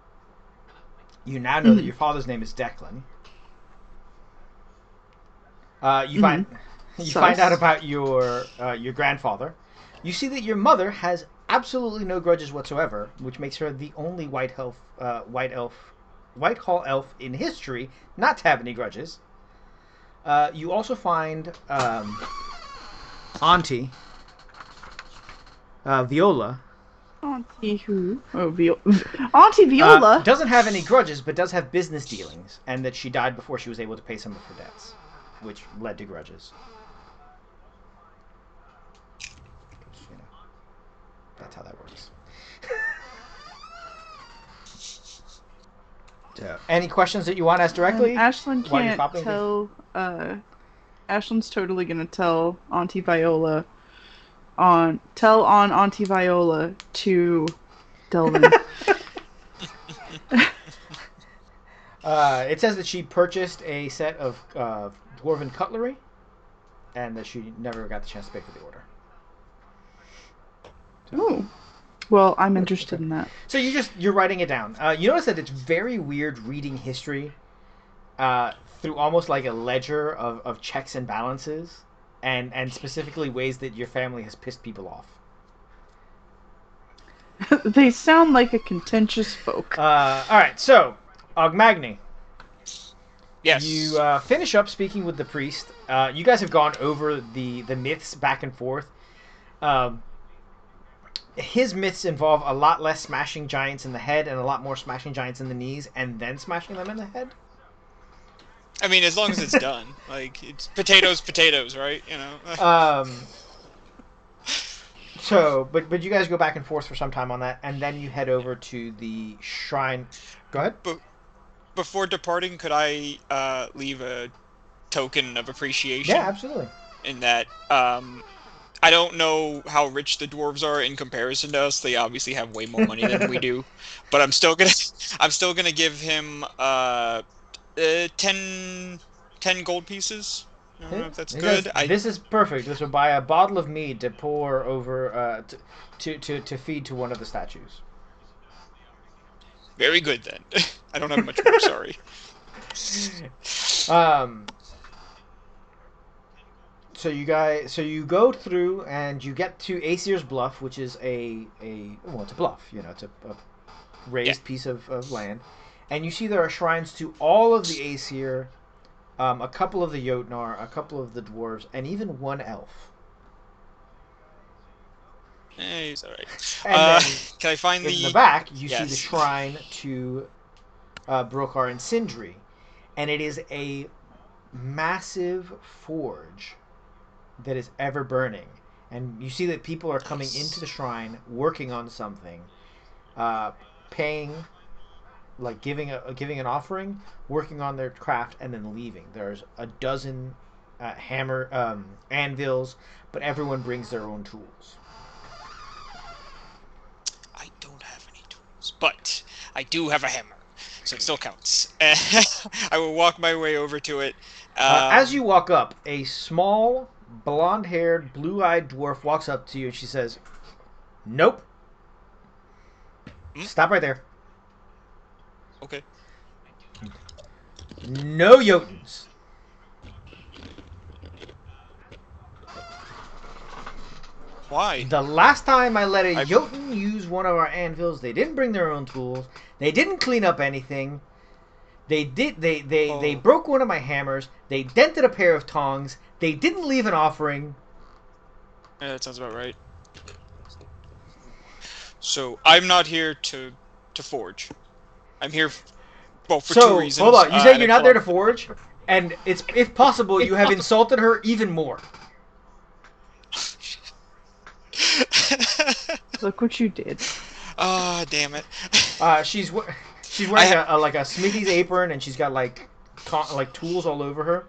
You now know that your father's name is Declan. You find out about your grandfather. You see that your mother has absolutely no grudges whatsoever, which makes her the only Whitehall elf in history not to have any grudges. You also find Auntie Viola.
Auntie who? Oh, Auntie Viola.
Doesn't have any grudges, but does have business dealings, and that she died before she was able to pay some of her debts, which led to grudges. You know, that's how that works. So, any questions that you want asked directly?
Ashlyn
while you're
can't
copying
tell. Ashlyn's totally gonna tell Auntie Viola on Auntie Viola to Delvin.
It says that she purchased a set of dwarven cutlery, and that she never got the chance to pay for the order.
Oh, well, I'm interested in that.
So you're writing it down. You notice that it's very weird reading history through almost like a ledger of checks and balances, and specifically ways that your family has pissed people off.
They sound like a contentious folk.
All right, so Ogmagni.
Yes.
You finish up speaking with the priest. You guys have gone over the myths back and forth. His myths involve a lot less smashing giants in the head and a lot more smashing giants in the knees and then smashing them in the head.
I mean, as long as it's done. Like, it's potatoes, right? You know?
So, but you guys go back and forth for some time on that, and then you head over to the shrine. Go ahead.
Before departing, could I leave a token of appreciation?
Yeah, absolutely.
In that, I don't know how rich the dwarves are in comparison to us. They obviously have way more money than we do, but I'm still gonna give him 10 gold pieces. I don't know if that's good.
This is perfect. This will buy a bottle of mead to pour over to feed to one of the statues.
Very good then. I don't have much more. Sorry.
So you go through and you get to Acer's Bluff, which is it's a bluff. You know, it's a raised piece of land, and you see there are shrines to all of the Acer, a couple of the Jotnar, a couple of the dwarves, and even one elf.
He's all right.
And
Can I find
in the back, you see the
Yes.
shrine to Brokar and Sindri, and it is a massive forge that is ever burning. And you see that people are coming into the shrine, working on something, paying, like giving an offering, working on their craft, and then leaving. There's a dozen anvils, but everyone brings their own tools.
I don't have any tools, but I do have a hammer, so it still counts. I will walk my way over to it.
As you walk up, a small blonde-haired, blue-eyed dwarf walks up to you and she says, "Nope. Stop right there.
Okay.
No Jotuns."
Why?
The last time I let a Jotun use one of our anvils, they didn't bring their own tools. They didn't clean up anything. They broke one of my hammers. They dented a pair of tongs. They didn't leave an offering.
Yeah, that sounds about right. So I'm not here to forge. I'm here, for two reasons.
Hold on. You say
and
you're not there to forge, and it's if possible you have insulted her even more.
Look what you did.
Ah, damn it.
She's wearing a Smithy's apron, and she's got like tools all over her,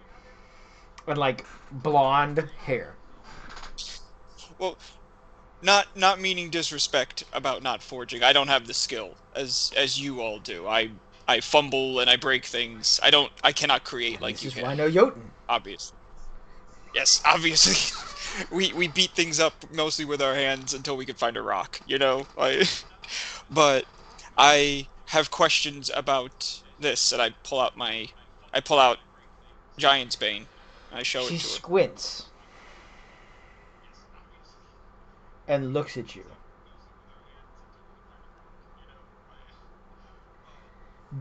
and like blonde hair.
Well, not meaning disrespect about not forging. I don't have the skill as you all do. I fumble and I break things. I cannot create like you
This is
can.
why I know Jotun.
Obviously. Yes, obviously. we beat things up mostly with our hands until we could find a rock, you know? But I have questions about this, and I pull out Giant's Bane. I show it to her.
She squints and looks at you.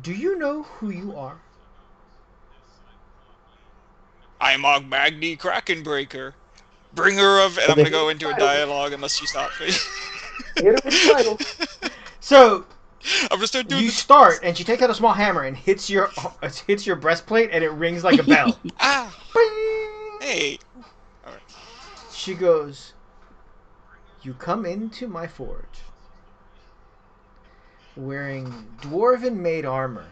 Do you know who you are?
I am Ogmagni Krakenbreaker, bringer of, and I'm gonna go into a dialogue unless you stop me.
Hit her with the title.
So
I'm gonna start doing
you start, and she takes out a small hammer and hits your breastplate, and it rings like a bell.
Ah!
Bing!
Hey! Alright.
She goes, "You come into my forge wearing dwarven-made armor,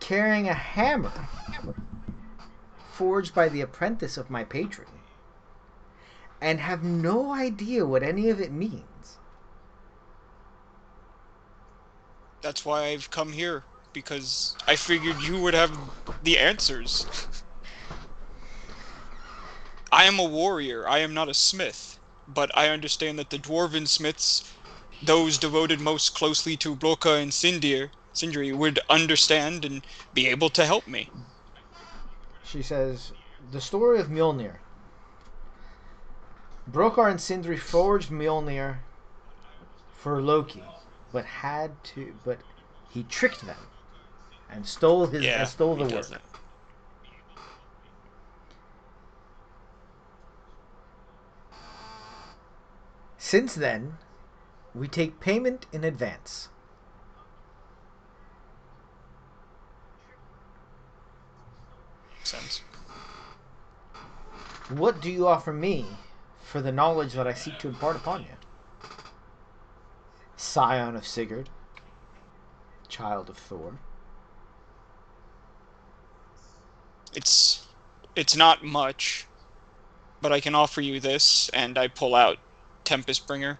carrying a hammer forged by the apprentice of my patron, and have no idea what any of it means."
That's why I've come here, because I figured you would have the answers. I am a warrior, I am not a smith, but I understand that the dwarven smiths, those devoted most closely to Bloka and Sindri, would understand and be able to help me.
She says, "The story of Mjolnir. Brokar and Sindri forged Mjolnir for Loki, but he tricked them and stole the work.
That.
Since then, we take payment in advance.
Sense.
What do you offer me for the knowledge that I seek to impart upon you? Scion of Sigurd, child of Thor."
It's not much, but I can offer you this, and I pull out Tempest Bringer.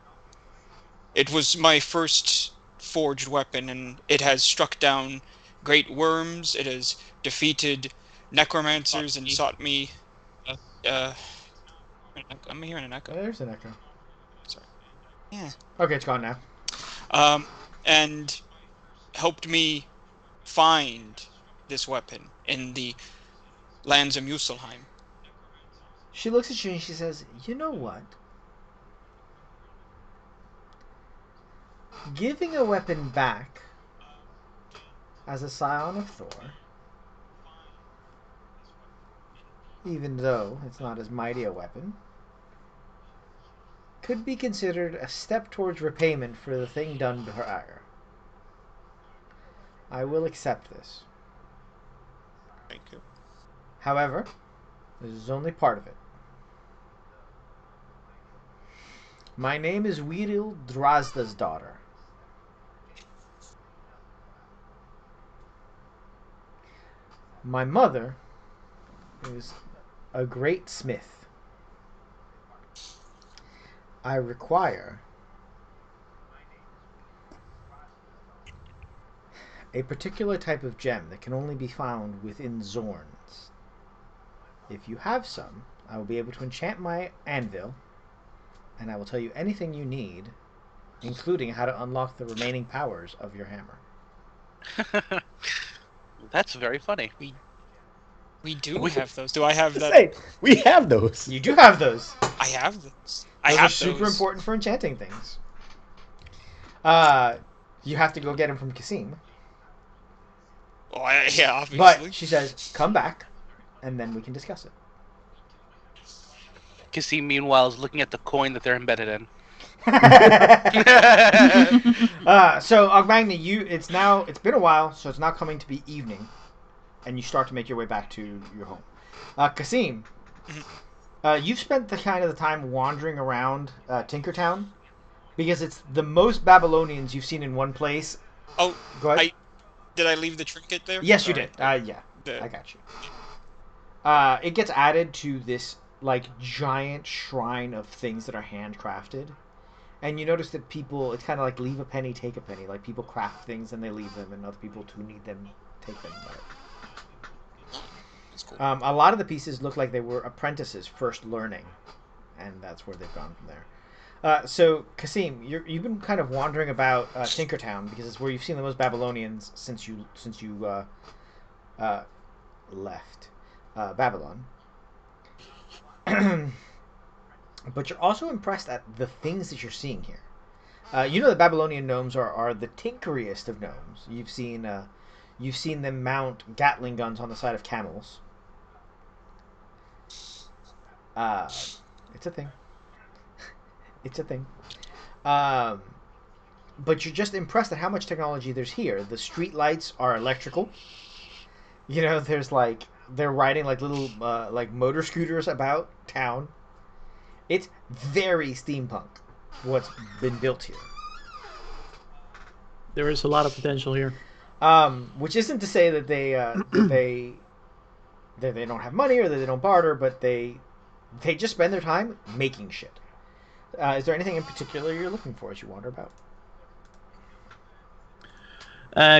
It was my first forged weapon, and it has struck down great worms. It has defeated necromancers and sought me. I'm hearing an echo.
Oh, there's an echo.
Sorry. Yeah.
Okay, it's gone now.
And helped me find this weapon in the lands of Muselheim.
She looks at you and she says, "You know what? Giving a weapon back as a scion of Thor, even though it's not as mighty a weapon, could be considered a step towards repayment for the thing done to her ire. I will accept this.
Thank you.
However, this is only part of it. My name is Wiril Drazda's daughter. My mother is a great smith. I require a particular type of gem that can only be found within Zorns. If you have some, I will be able to enchant my anvil, and I will tell you anything you need, including how to unlock the remaining powers of your hammer.
That's very funny.
We do have those. Do I have that?
Say, we have those.
You do have those.
I have those.
Those are super important for enchanting things. You have to go get them from Kasim.
Oh, yeah, obviously.
But she says, come back, and then we can discuss it.
Cassie, meanwhile, is looking at the coin that they're embedded in.
So Ogmagni, it's been a while, so it's now coming to be evening, and you start to make your way back to your home. Kasim, you've spent the time wandering around Tinkertown, because it's the most Babylonians you've seen in one place.
Oh,
go ahead.
Did I leave the trinket there?
Yes, you did. I got you. It gets added to this giant shrine of things that are handcrafted. And you notice that people, it's kind of like leave a penny, take a penny. Like people craft things and they leave them, and other people who need them take them.
That's cool.
A lot of the pieces look like they were apprentices first learning, and that's where they've gone from there. So Kasim, you've been kind of wandering about Tinkertown because it's where you've seen the most Babylonians since you left Babylon. But you're also impressed at the things that you're seeing here. The Babylonian gnomes are the tinkeriest of gnomes. You've seen them mount Gatling guns on the side of camels. It's a thing. It's a thing. But you're just impressed at how much technology there's here. The street lights are electrical. There's they're riding little motor scooters about town. It's very steampunk, what's been built here.
There is a lot of potential here.
Which isn't to say that they don't have money or that they don't barter, but they just spend their time making shit. Is there anything in particular you're looking for as you wander about?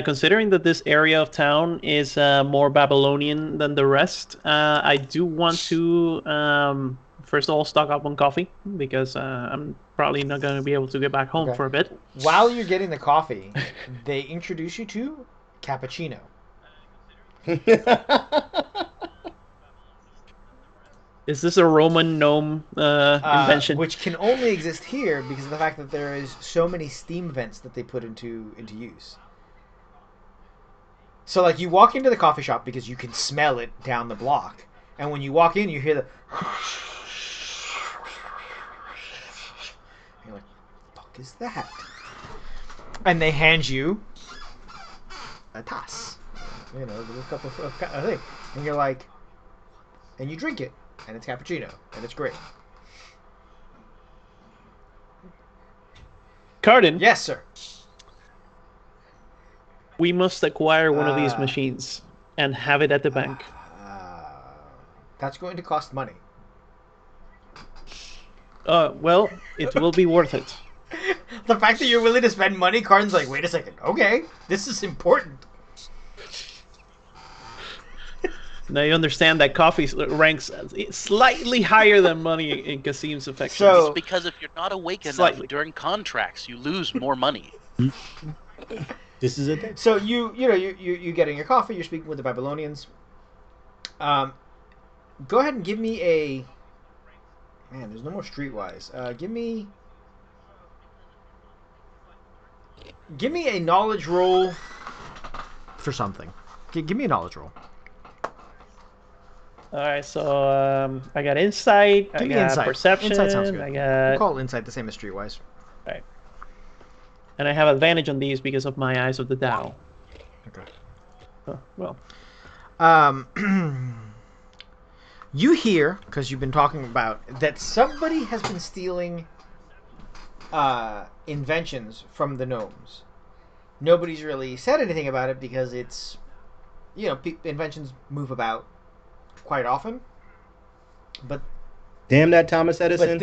Considering that this area of town is more Babylonian than the rest, I do want to first of all stock up on coffee, because I'm probably not going to be able to get back home for a bit.
While you're getting the coffee, they introduce you to cappuccino.
Is this a Roman gnome invention?
Which can only exist here because of the fact that there is so many steam vents that they put into use. So you walk into the coffee shop because you can smell it down the block, and when you walk in, you hear the. You're like, "Fuck is that?" And they hand you a tass, a little cup of thing, and you're like, and you drink it, and it's cappuccino, and it's great.
Cardin?
Yes, sir.
We must acquire one of these machines and have it at the bank.
That's going to cost money.
Well, it will be worth it.
The fact that you're willing to spend money, Cardin's like, wait a second, okay, this is important.
Now you understand that coffee ranks slightly higher than money in Kasim's affections.
So,
it's because if you're not awake enough during contracts, you lose more money.
This is it.
So you getting your coffee. You're speaking with the Babylonians. Go ahead and give me a. Man, there's no more streetwise. Give me a knowledge roll for something. Give me a knowledge roll.
All right, so I got insight.
Give
I
me
got
insight.
Perception.
Insight sounds good.
I got.
We'll call insight the same as streetwise.
Right. And I have advantage on these because of my Eyes of the Tao.
Okay.
Oh, well.
You hear, because you've been talking about, that somebody has been stealing inventions from the gnomes. Nobody's really said anything about it because it's, inventions move about quite often. But
damn that Thomas Edison.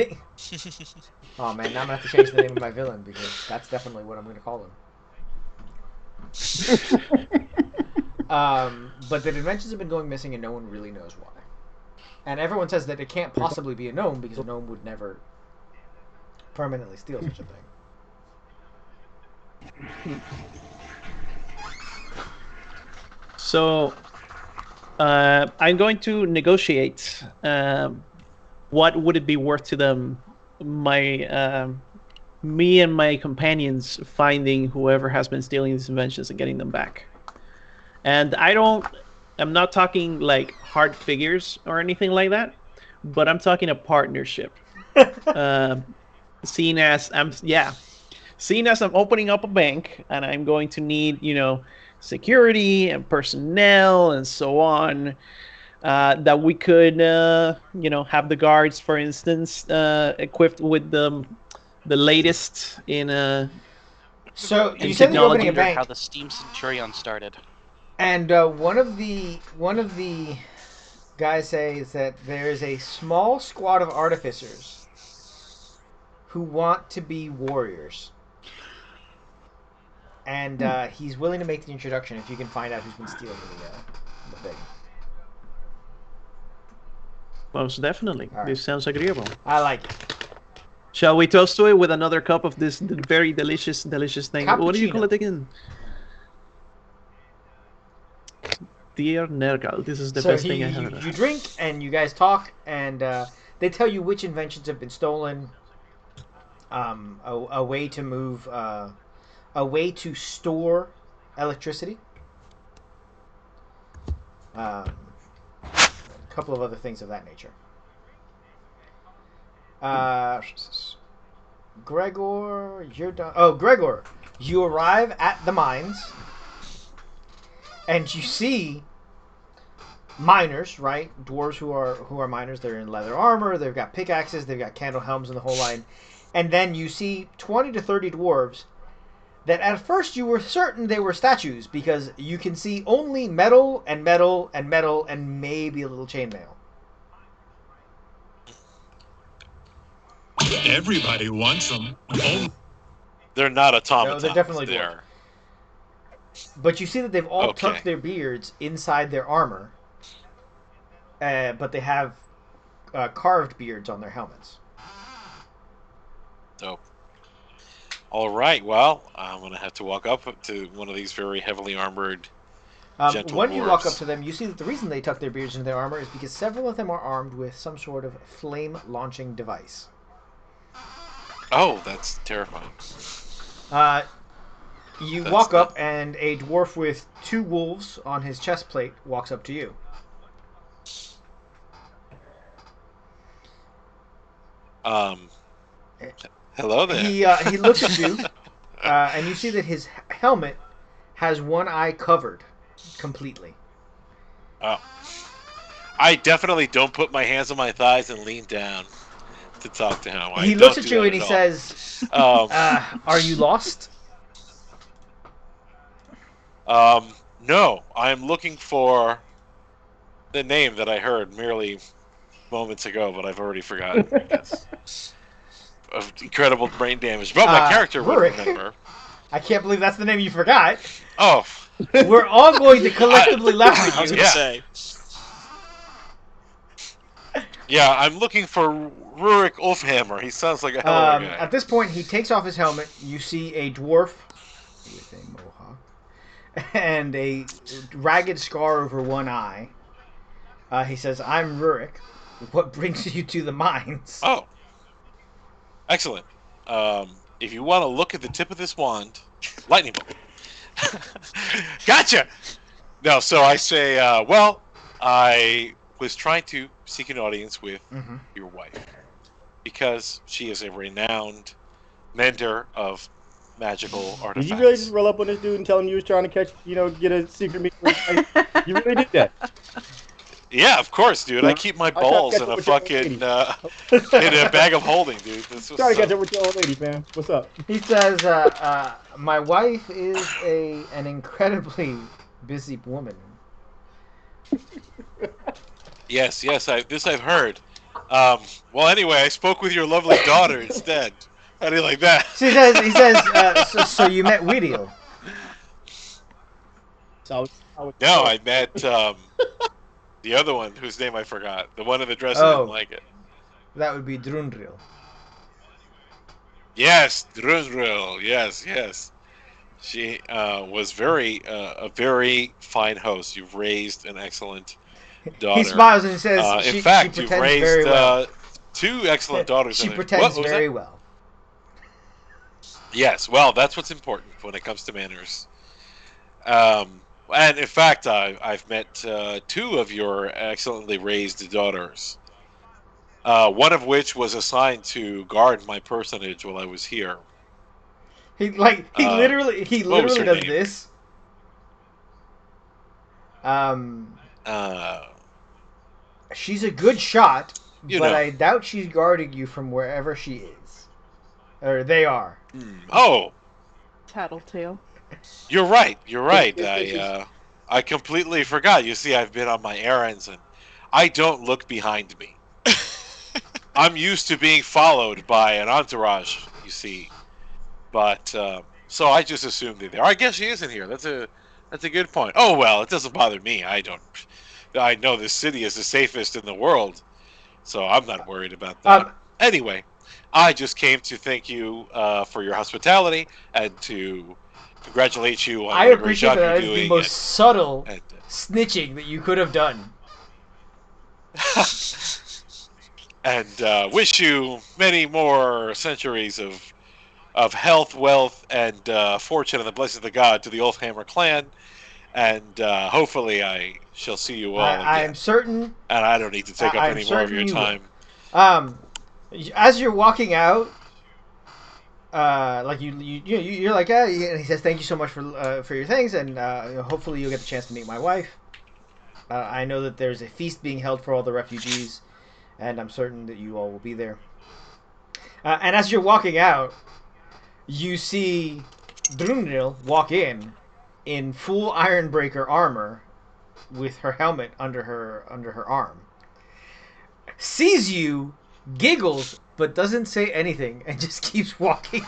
Oh man, now I'm gonna have to change the name of my villain because that's definitely what I'm gonna call him. But the inventions have been going missing and no one really knows why. And everyone says that it can't possibly be a gnome because a gnome would never permanently steal such a thing.
So, I'm going to negotiate. What would it be worth to them? Me and my companions finding whoever has been stealing these inventions and getting them back. And I'm not talking like hard figures or anything like that, but I'm talking a partnership. Seeing as I'm opening up a bank and I'm going to need, security and personnel and so on, that we could, have the guards, for instance, equipped with the latest in
So you
in
said you're opening a
Wonder
bank,
how the Steam Centurion started.
and one of the guys says that there is a small squad of artificers who want to be warriors, and he's willing to make the introduction if you can find out who's been stealing the thing.
Most definitely.
All right.
This sounds agreeable.
I like it.
Shall we toast to it with another cup of this very delicious thing? What do you call
Cappuccino.
it again? Dear Nergal, this is the best thing I have.
You drink and you guys talk, and they tell you which inventions have been stolen. A way to move, a way to store electricity. A couple of other things of that nature. Gregor, you're done. Oh, Gregor, you arrive at the mines, and you see miners, right? Dwarves who are miners. They're in leather armor. They've got pickaxes. They've got candle helms and the whole line. And then you see 20 to 30 dwarves that at first you were certain they were statues because you can see only metal and metal and metal and maybe a little chainmail.
Everybody wants them. Oh,
They're not automatons.
No, they're definitely
They're-
But you see that they've all
Okay.
tucked their beards inside their armor, but they have carved beards on their helmets.
Dope. All right. Well, I'm gonna have to walk up to one of these very heavily armored. Gentle
When you walk
dwarves.
up to them, you see that the reason they tuck their beards into their armor is because several of them are armed with some sort of flame-launching device.
Oh, that's terrifying.
You
That's
walk up,
not-
and a dwarf with 2 wolves on his chest plate walks up to you.
Hello there.
He looks at you, and you see that his helmet has one eye covered completely.
Oh. I definitely don't put my hands on my thighs and lean down to talk to him.
He looks at you and he says, "Are you lost?"
No, I'm looking for the name that I heard merely moments ago, but I've already forgotten. Because of incredible brain damage. But my character would
Rurik.
remember.
I can't believe that's the name you forgot.
Oh,
We're all going to collectively laugh
I
at
was
you.
gonna
Yeah.
say.
yeah, I'm looking for Rurik Ulfhammer. He sounds like a hell of a guy.
At this point, he takes off his helmet. You see a dwarf with a mohawk and a ragged scar over one eye. He says, "I'm Rurik. What brings you to the mines?"
Oh, excellent. If you want to look at the tip of this wand, lightning bolt. Gotcha. No, so I say, well, I was trying to seek an audience with
Mhm.
your wife because she is a renowned mender of magical
Did
artifacts.
you really just roll up on this dude and tell him you was trying to catch, get a secret meeting? You really did that?
Yeah, of course, dude. I
Yeah.
keep my
I tried to
balls
catch
in
up
a
with your old
fucking
lady.
in a bag of holding, dude. This was
Trying to catch up with your old lady, fam. What's up?
He says, "My wife is an incredibly busy woman."
Yes, I've heard. Well, anyway, I spoke with your lovely daughter instead. How do you like that?
So he says, so you met Hridfjell.
So
No, I met The other one, whose name I forgot. The one in the dress that didn't like it.
That would be Drundril.
Yes, Drudril. Yes. She was a very fine host. You've raised an excellent daughter.
He smiles and says,
in fact,
she
you've
pretends
raised
very well.
2 excellent daughters.
She
What
pretends
was
very
that?
well.
Yes, well, that's what's important when it comes to manners. And in fact, I've met 2 of your excellently raised daughters. One of which was assigned to guard my personage while I was here.
He literally
what was her
does
name?
this. She's a good shot, but I doubt she's guarding you from wherever she is. Or they are.
Oh,
Tattletale.
you're right. I completely forgot. You see, I've been on my errands, and I don't look behind me. I'm used to being followed by an entourage, you see. But so I just assumed they're there. I guess she isn't here. That's a good point. Oh well, it doesn't bother me. I know this city is the safest in the world, so I'm not worried about that. Anyway, I just came to thank you for your hospitality and to congratulate you on the great job you're doing.
The most subtle snitching that you could have done.
And wish you many more centuries of health, wealth, and fortune, and the blessings of God to the Ulfhammer clan. And hopefully I shall see you all again.
I'm certain.
And I don't need to take up any more of your time.
As you're walking out, like you're like, and he says, "Thank you so much for your things, and hopefully you'll get the chance to meet my wife. I know that there's a feast being held for all the refugees, and I'm certain that you all will be there." And as you're walking out, you see Drunil walk in full Ironbreaker armor, with her helmet under her arm. Sees you, giggles, but doesn't say anything, and just keeps walking.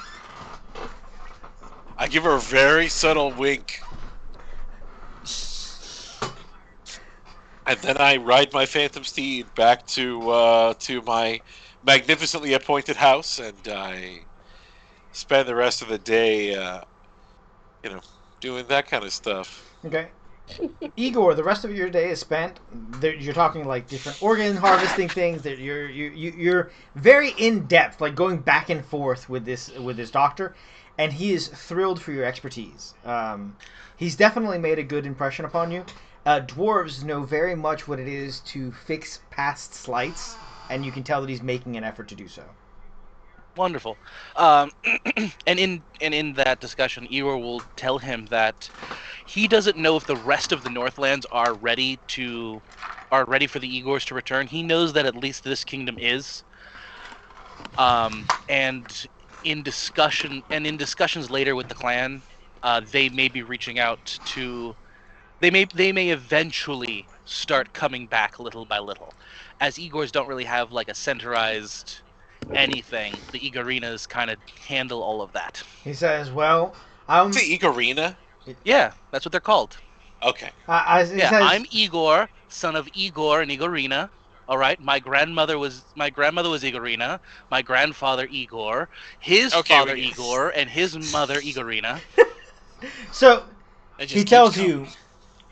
I give her a very subtle wink. And then I ride my phantom steed back to my magnificently appointed house, and I spend the rest of the day, doing that kind of stuff.
Okay. Igor, the rest of your day is spent. You're talking like different organ harvesting things. That you're very in depth, like going back and forth with this doctor, and he is thrilled for your expertise. He's definitely made a good impression upon you. Dwarves know very much what it is to fix past slights, and you can tell that he's making an effort to do so.
Wonderful. And in that discussion, Igor will tell him that he doesn't know if the rest of the Northlands are ready for the Igors to return. He knows that at least this kingdom is. And in discussions later with the clan, they may be reaching out to. They may eventually start coming back little by little, as Igors don't really have like a centralized anything. The Igorinas kind of handle all of that.
He says, "Well,
The Igorina?
Yeah, that's what they're called.
Okay.
I'm Igor, son of Igor and Igorina. All right, my grandmother was Igorina, my grandfather Igor, his father Igor, and his mother Igorina.
So he tells you,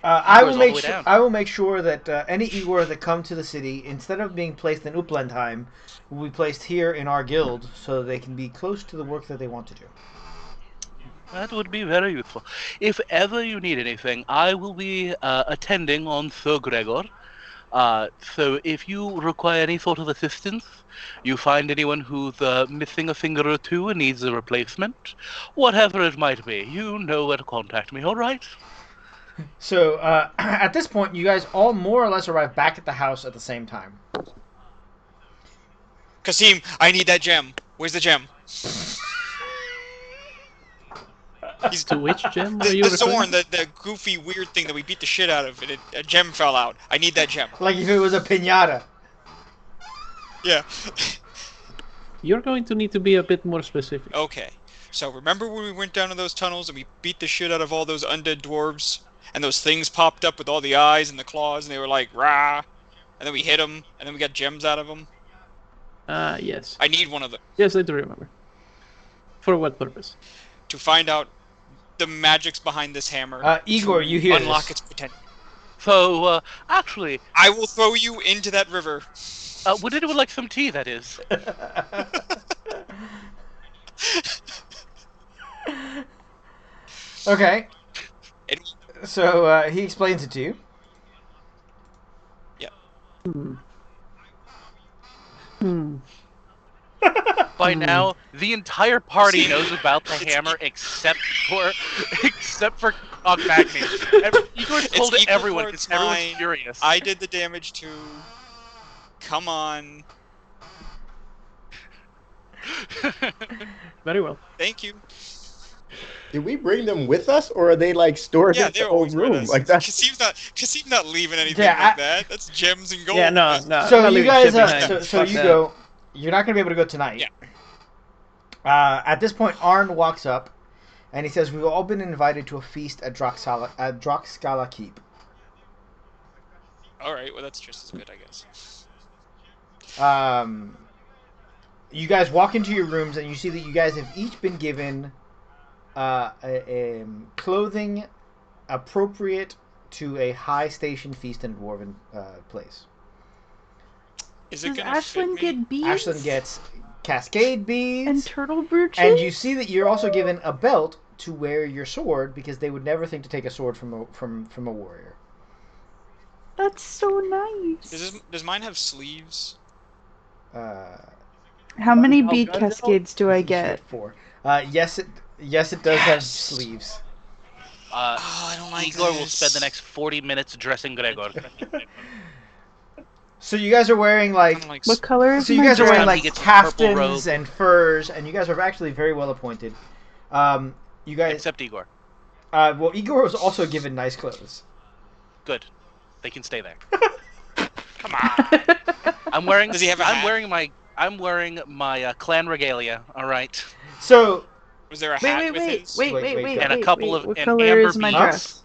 I will make sure that any Igor that come to the city, instead of being placed in Uplandheim, will be placed here in our guild, so they can be close to the work that they want to do.
That would be very useful. If ever you need anything, I will be attending on Sir Gregor. So if you require any sort of assistance, you find anyone who's missing a finger or two and needs a replacement, whatever it might be, you know where to contact me, all right?
So at this point, you guys all more or less arrive back at the house at the same time.
Kasim, I need that gem. Where's the gem?
To which gem are
The
you referring?
thorn, the goofy, weird thing that we beat the shit out of, and a gem fell out. I need that gem.
Like if it was a piñata.
Yeah.
You're going to need to be a bit more specific.
Okay. So remember when we went down to those tunnels and we beat the shit out of all those undead dwarves? and those things popped up with all the eyes and the claws, and they were like, rah! And then we hit them, and then we got gems out of them.
Yes.
I need one of them
Yes, I do remember. For what purpose?
to find out the magics behind this hammer.
Igor,
to
you hear
unlock
this.
its potential.
So, actually,
I will throw you into that river.
would anyone like some tea, that is?
Okay.
It,
So he explains it to you.
yeah.
By now, the entire party knows about the hammer except for Ogmagny. Igor's told
It's equal
everyone
parts
because everyone's
mine.
furious.
I did the damage too. Come on.
Very well.
Thank you.
Did we bring them with us, or are they like stored
Yeah,
in the
they're
whole
always with
room?
us.
Like that?
Kasim's not leaving anything
Yeah,
like that. That's gems and gold.
Yeah, no.
So
I'm not
you
leaving
guys,
shit behind.
so
Fuck
you
that.
go. You're not gonna be able to go tonight.
Yeah.
At this point, Arn walks up, and he says, "We've all been invited to a feast at Droxcala Keep."
All right, well that's just as good, I guess.
You guys walk into your rooms, and you see that you guys have each been given clothing appropriate to a high station feast in a dwarven place.
Is it
Does
gonna fit
Ashlyn
me?
get beads?
Ashlyn gets cascade beads,
and turtle brooches?
and you see that you're also given a belt to wear your sword, because they would never think to take a sword from a warrior.
That's so nice.
Does mine have sleeves?
How many
How
bead
does it
cascades do I get?
4. Yes, it does have sleeves.
I don't like
Igor will
this.
spend the next 40 minutes dressing Gregor.
So you guys are wearing
I
like.
don't like
What color is
So you
my
guys are
dress?
wearing
He
like
gets his purple robe.
caftans and furs, and you guys are actually very well appointed. You guys,
Except Igor.
well, Igor was also given nice clothes.
Good. They can stay there.
Come on.
I'm wearing.
Does he have a hat?
I'm wearing my clan regalia. All right.
So
Was there a hat with his?
wait,
And a couple of
What
and
color
amber
is my
beads.
dress?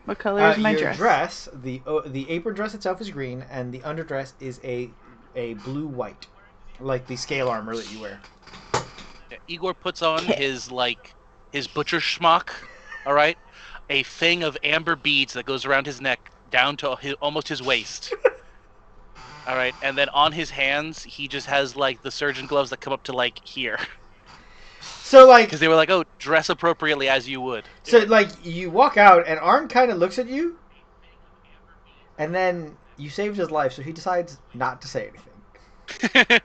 What color is my
your
dress?
dress, the apron dress itself is green, and the underdress is a blue-white, like the scale armor that you wear.
Igor puts on his butcher schmuck. All right. A thing of amber beads that goes around his neck down to almost his waist. All right, and then on his hands he just has like the surgeon gloves that come up to like here,
So like,
because they were like, "Oh, dress appropriately as you would."
so like you walk out, and Arn kind of looks at you, and then you saved his life, so he decides not to say anything.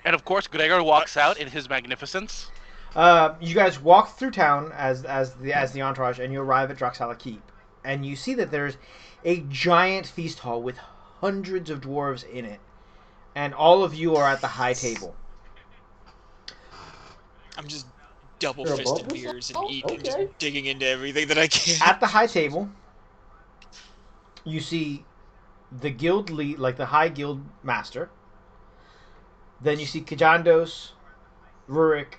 And of course, Gregor walks out in his magnificence.
You guys walk through town as the entourage, and you arrive at Droxcala Keep, and you see that there's a giant feast hall with hundreds of dwarves in it, and all of you are at the high table.
I'm just double
You're
fisted
above this?
beers and
Oh,
eating,
okay.
just digging into everything that I can.
At the high table, you see the guild lead, like the high guild master. Then you see Kajandos, Rurik,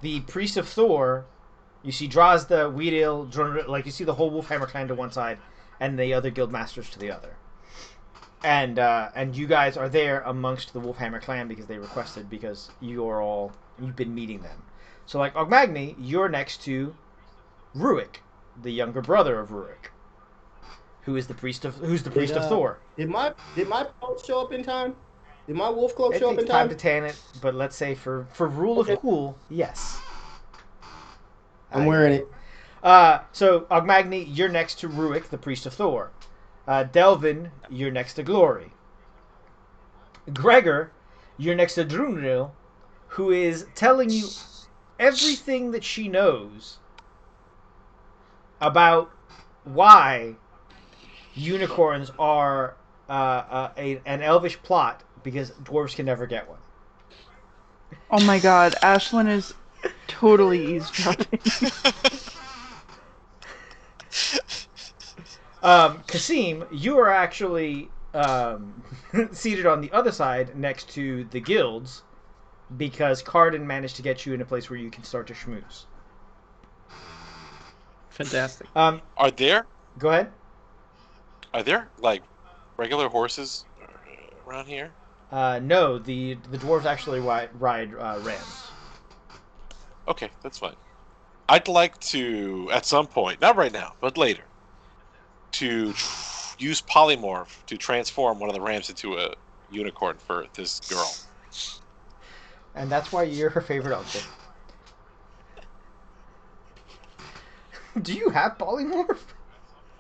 the priest of Thor. You see Drazda, Weedale, like you see the whole Wolfhammer clan to one side, and the other guild masters to the other. And you guys are there amongst the Wolfhammer clan because they requested, because you've been meeting them. So like Ogmagny, you're next to Rurik, the younger brother of Rurik, who's the priest of Thor.
Did my cloak show up in time? Did my wolf cloak
It
show up
takes
in
time
time?
to tan it, but let's say for rule
Okay.
of cool, yes.
I'm wearing it.
So Ogmagny, you're next to Rurik, the priest of Thor. Delvin, you're next to Glory. Gregor, you're next to Drunril, who is telling you everything that she knows about why unicorns are an elvish plot, because dwarves can never get one.
Oh my god, Ashlyn is totally eavesdropping.
Kasim, you are actually seated on the other side next to the guilds, because Cardin managed to get you in a place where you can start to schmooze.
Fantastic.
Are there
Go ahead.
like regular horses around here?
No, the dwarves actually ride rams.
Okay, that's fine. I'd like to, at some point, not right now, but later, to use polymorph to transform one of the rams into a unicorn for this girl.
And that's why you're her favorite uncle. Do you have polymorph?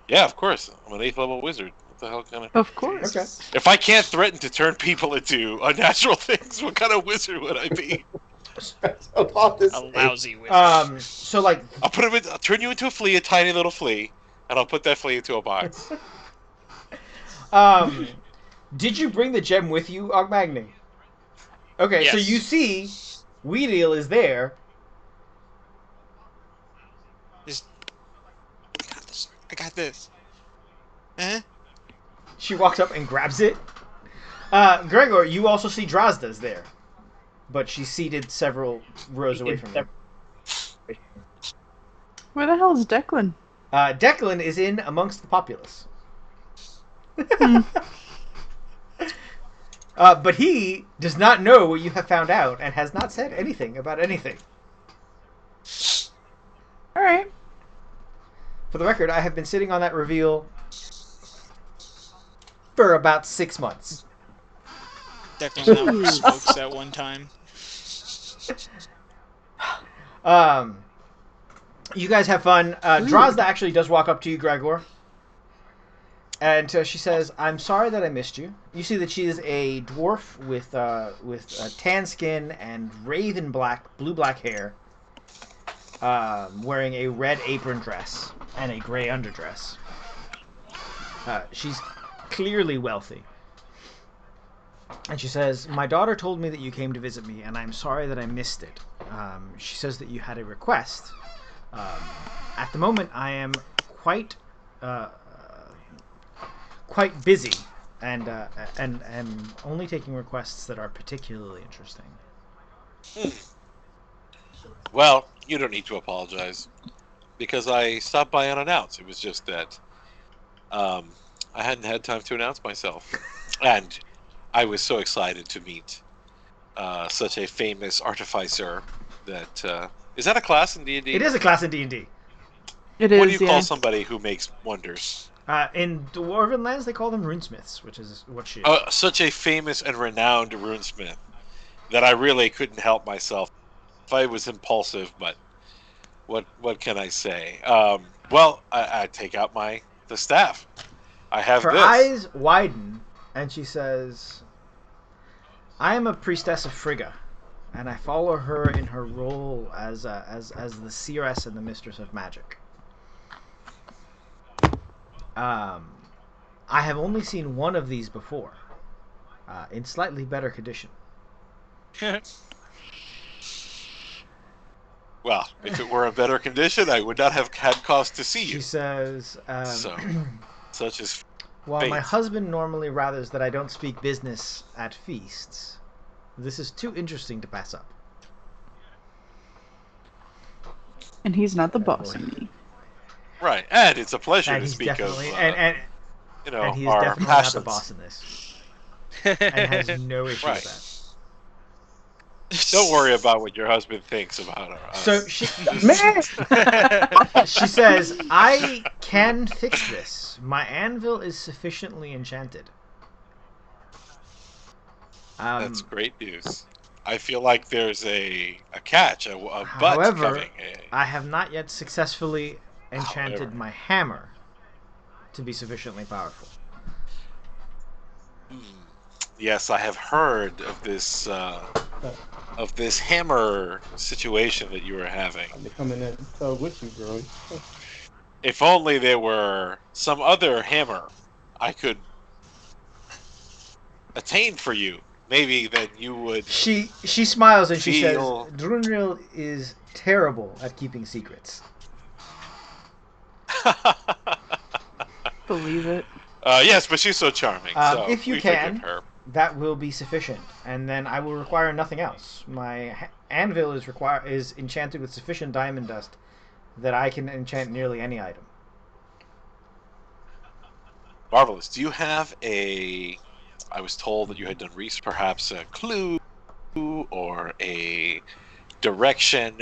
Yeah, of course. I'm an 8th level wizard. What the hell kind of...
Of course.
Okay.
If I can't threaten to turn people into unnatural things, what kind of wizard would I be?
A lousy wizard.
So like,
I'll turn you into a flea, a tiny little flea, and I'll put that flea into a box.
did you bring the gem with you, Ogmagni? Okay, so
Yes.
you see, Weedeel is there.
I got this. Huh?
She walks up and grabs it. Gregor, you also see Drazda's there, but she's seated several rows away from you.
Where the hell is Declan?
Declan is in amongst the populace. But he does not know what you have found out and has not said anything about anything.
All right.
For the record, I have been sitting on that reveal for about 6 months.
Declan now smokes at one time.
You guys have fun. Drazda actually does walk up to you, Gregor. And she says, "I'm sorry that I missed you." You see that she is a dwarf with tan skin and raven blue-black hair, wearing a red apron dress and a gray underdress. She's clearly wealthy. And she says, "My daughter told me that you came to visit me, and I'm sorry that I missed it. She says that you had a request. At the moment, I am quite busy, and am only taking requests that are particularly interesting."
Well, you don't need to apologize, because I stopped by unannounced. It was just that I hadn't had time to announce myself. And I was so excited to meet such a famous artificer that... is that a class in D&D?
It is a class in D&D.
It is.
What do you
yeah.
call somebody who makes wonders?
In Dwarven lands, they call them Runesmiths, which is what she is.
Such a famous and renowned runesmith that I really couldn't help myself. I was impulsive, but what can I say? Well, I take out the staff. I have
Her
this.
eyes widen, and she says, "I am a priestess of Frigga, and I follow her in her role as the seeress and the mistress of magic. I have only seen one of these before, in slightly better condition."
Well, if it were in better condition, I would not have had cause to see
She
you.
says,
Such as
"While my
fate.
husband normally rathers that I don't speak business at feasts, this is too interesting to pass up."
And he's not the boss of me.
Right, and it's a pleasure
And
to
he's
speak of
definitely and he is
our
definitely not the
passions.
boss in this, and has no issue
Right.
with that.
Don't worry about what your husband thinks about us.
So she says, "I can fix this. My anvil is sufficiently enchanted."
That's great news. I feel like there's a catch, a but
However,
coming.
I have not yet successfully enchanted
However.
my hammer to be sufficiently powerful.
Yes, I have heard of this hammer situation that you were having.
I'm coming in with you, girl.
If only there were some other hammer I could attain for you. Maybe then you would.
She smiles and she
Feel-
says, "Drunril is terrible at keeping secrets."
Believe it.
Yes, but she's so charming. So
If you
we forgive
can,
her.
that will be sufficient, and then I will require nothing else. My anvil is enchanted with sufficient diamond dust that I can enchant nearly any item.
Marvelous. Do you have a... I was told that you had done research, perhaps a clue or a direction.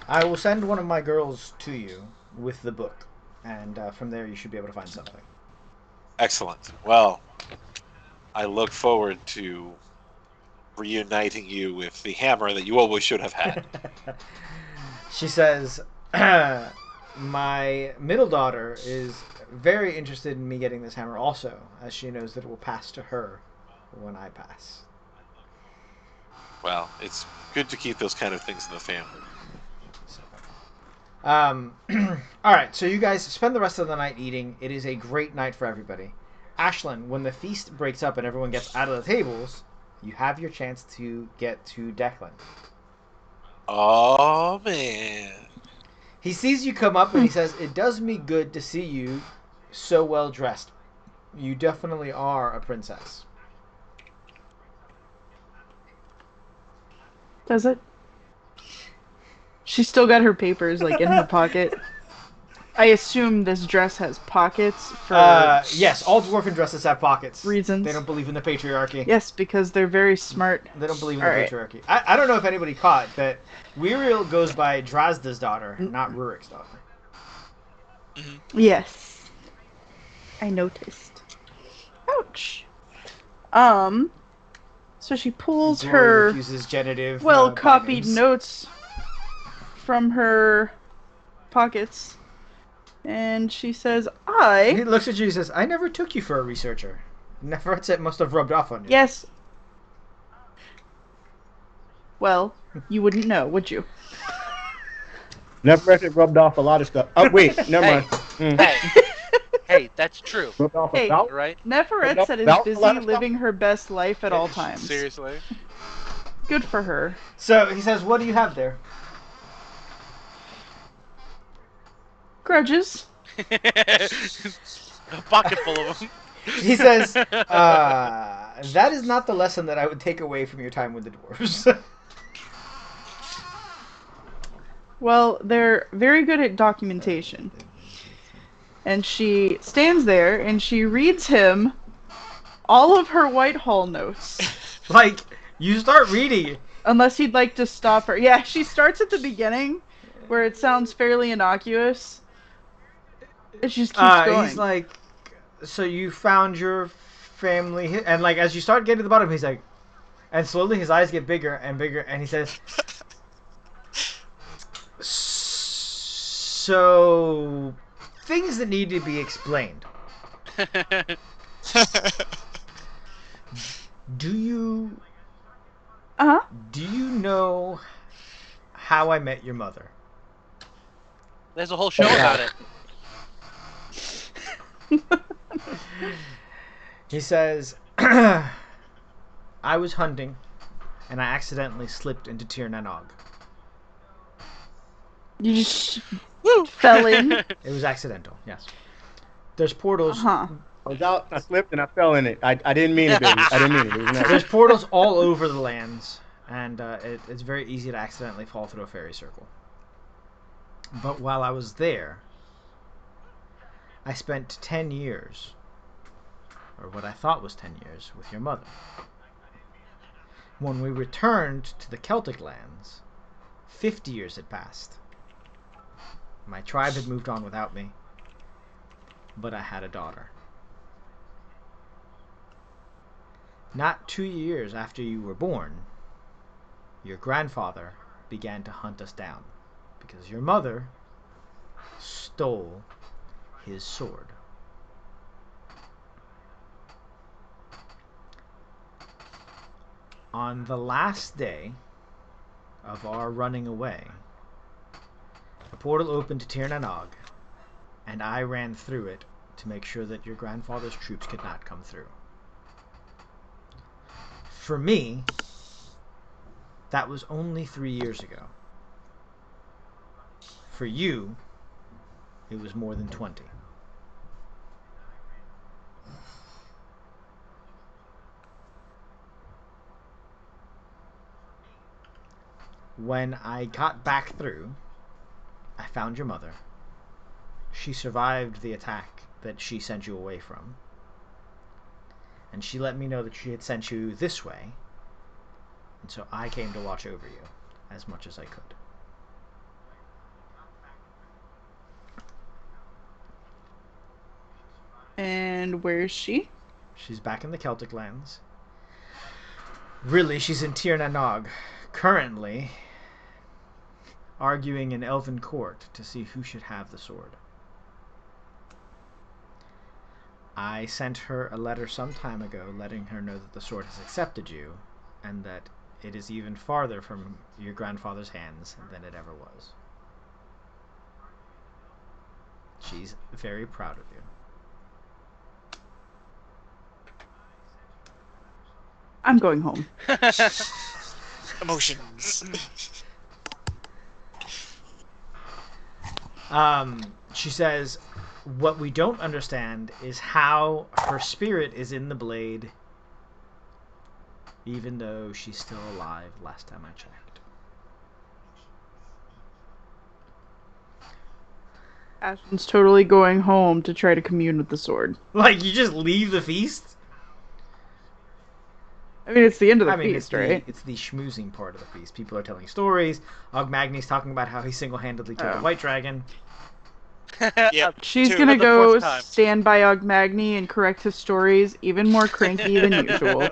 I will send one of my girls to you with the book, and from there you should be able to find something.
Excellent. Well, I look forward to reuniting you with the hammer that you always should have had.
She says, my middle daughter is very interested in me getting this hammer also, as she knows that it will pass to her when I pass.
Well, it's good to keep those kind of things in the family.
All right, so you guys spend the rest of the night eating. It is a great night for everybody. Ashlyn, when the feast breaks up and everyone gets out of the tables, you have your chance to get to Declan.
Oh, man.
He sees you come up and he says, "It does me good to see you so well dressed. You definitely are a princess."
Does it? She's still got her papers, like, in her pocket. I assume this dress has pockets for...
Yes, all dwarven dresses have pockets.
Reasons.
They don't believe in the patriarchy.
Yes, because they're very smart.
They don't believe in
All
the
right.
patriarchy. I don't know if anybody caught that Wiriel goes by Drazda's daughter, not Rurik's daughter.
Yes. I noticed. Ouch. So she pulls
Glory
her
refuses genitive.
well-copied
bindings.
notes from her pockets, and she says,
He looks at you and says, "I never took you for a researcher. Nefertset must have rubbed off on you."
Yes. Well, you wouldn't know, would you?
Never rubbed off a lot of stuff. Oh, wait, never mind.
Hey, that's true.
Rubbed off
Hey.
about?
Right?
Nefertset is
About a
busy
lot of stuff?
living her best life at all times.
Seriously.
Good for her.
So he says, "What do you have there?"
Grudges.
A pocket full of them.
He says, "That is not the lesson that I would take away from your time with the dwarves."
Well, they're very good at documentation. And she stands there and she reads him all of her Whitehall notes.
Like, you start reading.
Unless he'd like to stop her. Yeah, she starts at the beginning, where it sounds fairly innocuous. And she just keeps going.
He's like, "So you found your family," and like as you start getting to the bottom, he's like, and slowly his eyes get bigger and bigger, and he says, "So things that need to be explained. Do you know how I met your mother?"
There's a whole show about it.
He says, "I was hunting, and I accidentally slipped into Tir Nanog.
You just fell in.
It was accidental, yes. There's portals.
Uh-huh.
I was out, I slipped, and I fell in it. I didn't mean it, baby. I didn't mean it. It was nice.
There's portals all over the lands, and it's very easy to accidentally fall through a fairy circle. But while I was there, I spent 10 years, or what I thought was 10 years, with your mother. When we returned to the Celtic lands, 50 years had passed. My tribe had moved on without me, but I had a daughter. Not 2 years after you were born, your grandfather began to hunt us down because your mother stole his sword. On the last day of our running away, a portal opened to Tir Nanog, and I ran through it to make sure that your grandfather's troops could not come through. For me, that was only 3 years ago. For you, it was more than 20. When I got back through, I found your mother. She survived the attack that she sent you away from. And she let me know that she had sent you this way. And so I came to watch over you as much as I could.
And where is she?
She's back in the Celtic lands. Really, she's in Tir na Nog, currently arguing in Elven court to see who should have the sword. I sent her a letter some time ago letting her know that the sword has accepted you and that it is even farther from your grandfather's hands than it ever was. She's very proud of you.
I'm going home.
Emotions.
She says, what we don't understand is how her spirit is in the blade, even though she's still alive last time I checked.
Ashton's totally going home to try to commune with the sword.
Like, you just leave the feast?
I mean, it's the end of the feast, right?
It's the schmoozing part of the feast. People are telling stories. Ogmagni's talking about how he single-handedly killed a white dragon.
Yep.
She's gonna go stand by Ogmagni and correct his stories, even more cranky than usual.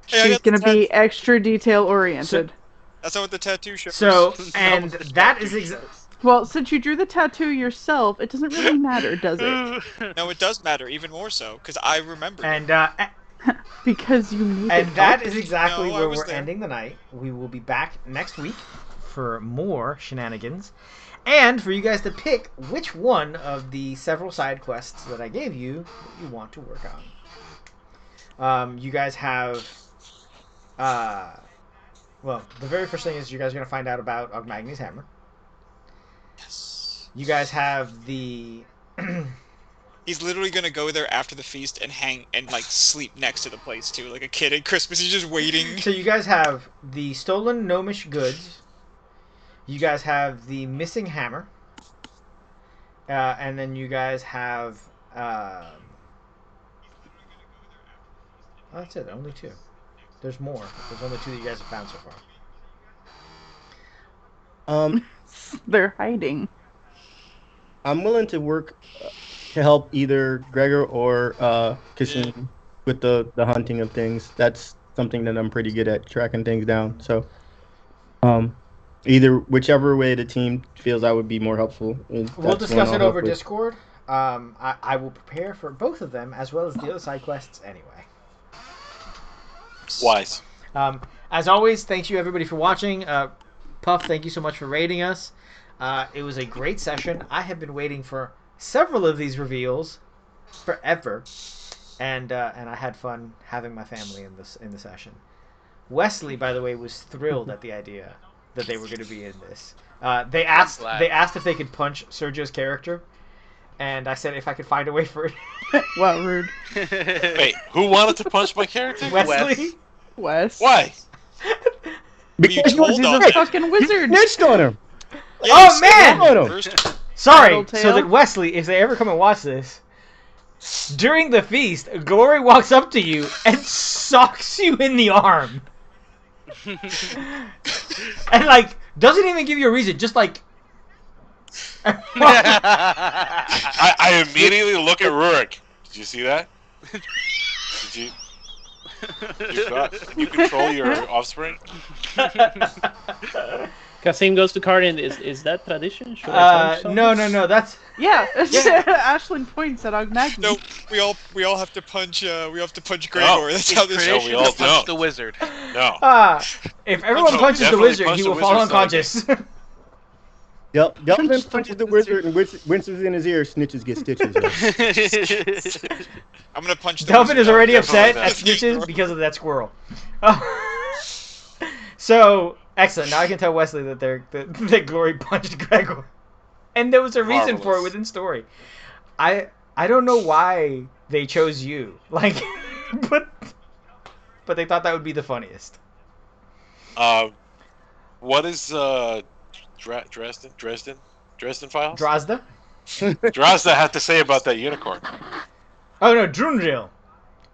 She's gonna be extra detail-oriented.
That's not what the tattoo shows.
So, and that is
well, since you drew the tattoo yourself, it doesn't really matter, does it?
No, it does matter, even more so, because I remember.
And,
because you made
and
it
that
up.
is exactly
No, I
where
was
we're
there.
ending the night. We will be back next week for more shenanigans. And for you guys to pick which one of the several side quests that I gave you that you want to work on. You guys have... well, the very first thing is you guys are going to find out about Ogmagni's hammer.
Yes.
You guys have the...
He's literally gonna go there after the feast and hang and like sleep next to the place too, like a kid at Christmas. He's just waiting.
So you guys have the stolen gnomish goods. You guys have the missing hammer. And then you guys have... oh, that's it. Only two. There's more. There's only two that you guys have found so far.
They're hiding.
I'm willing to work to help either Gregor or Kasim with the hunting of things. That's something that I'm pretty good at, tracking things down. So, either whichever way the team feels I would be more helpful.
We'll discuss it over Discord. I will prepare for both of them as well as the other side quests anyway.
Wise.
As always, thank you everybody for watching. Puff, thank you so much for rating us. It was a great session. I have been waiting for several of these reveals forever, and I had fun having my family in the session. Wesley, by the way, was thrilled at the idea that they were going to be in this. They asked if they could punch Sergio's character, and I said if I could find a way for it.
Wow, rude.
Wait, who wanted to punch my character?
Wesley.
Wes.
Why?
Because
told
he's
us.
a
Fucking wizard.
snitched on him.
Yeah,
Oh,
you
man!
Snitched on him.
First,
Sorry, so
Tattletale?
that Wesley, if they ever come and watch this, during the feast, Glory walks up to you and socks you in the arm. And, like, doesn't even give you a reason, just like...
I immediately look at Rurik. Did you see that? Did you? Can you control your offspring?
Kasim goes to Cardin. Is that tradition? Should I punch
no,
someone?
that's...
Yeah, Ashlyn points at Ogmagni.
no, we all have to punch. We all have to punch Gregor. That's how this.
No, we all
to punch
don't.
the wizard.
No.
If everyone
No,
punches the
definitely
wizard,
punch
he
the
will fall
wizard so I
unconscious.
Yep. Delvin
Punch the
punches the
wizard.
wizard and whispers in his ear, snitches get stitches.
I'm gonna punch. The
Delvin
wizard
is
out.
already
Definitely
upset
not.
at snitches because of that squirrel. So, excellent. Now I can tell Wesley that that Glory punched Gregor. And there was a reason for it
Marvelous.
within story. I don't know why they chose you. Like, but they thought that would be the funniest.
What is Dresden Files.
Drozda?
Drozda had to say about that unicorn.
Oh no, Drunril.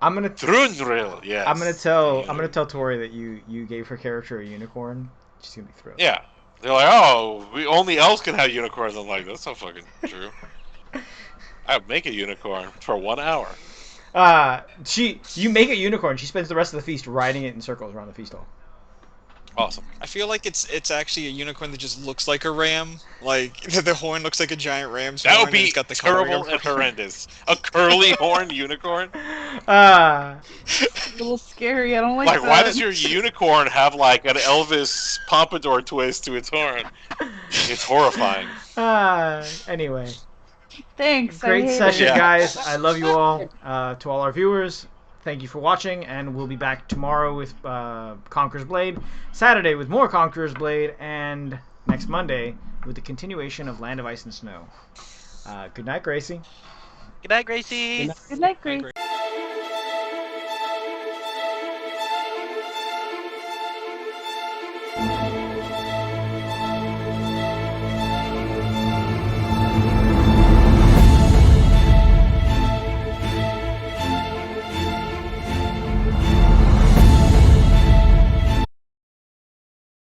I'm gonna
Drunril, yes.
I'm gonna tell Tori that you gave her character a unicorn. She's gonna be thrilled.
Yeah. They're like, oh, only elves can have unicorns. I'm like, that's not fucking true. I would make a unicorn for 1 hour.
You make a unicorn. She spends the rest of the feast riding it in circles around the feast hall.
Awesome.
I feel like it's actually a unicorn that just looks like a ram. Like the horn looks like a giant ram's horn.
That would be
it's got the
terrible and horrendous. A curly horn unicorn?
A little scary. I don't like
Like,
that.
why does your unicorn have like an Elvis pompadour twist to its horn? It's horrifying.
Anyway.
Thanks.
Great session,
it.
guys. I love you all. To all our viewers, thank you for watching, and we'll be back tomorrow with Conqueror's Blade, Saturday with more Conqueror's Blade, and next Monday with the continuation of Land of Ice and Snow. Good night, Gracie.
Good night, Gracie.
Good night, Grace.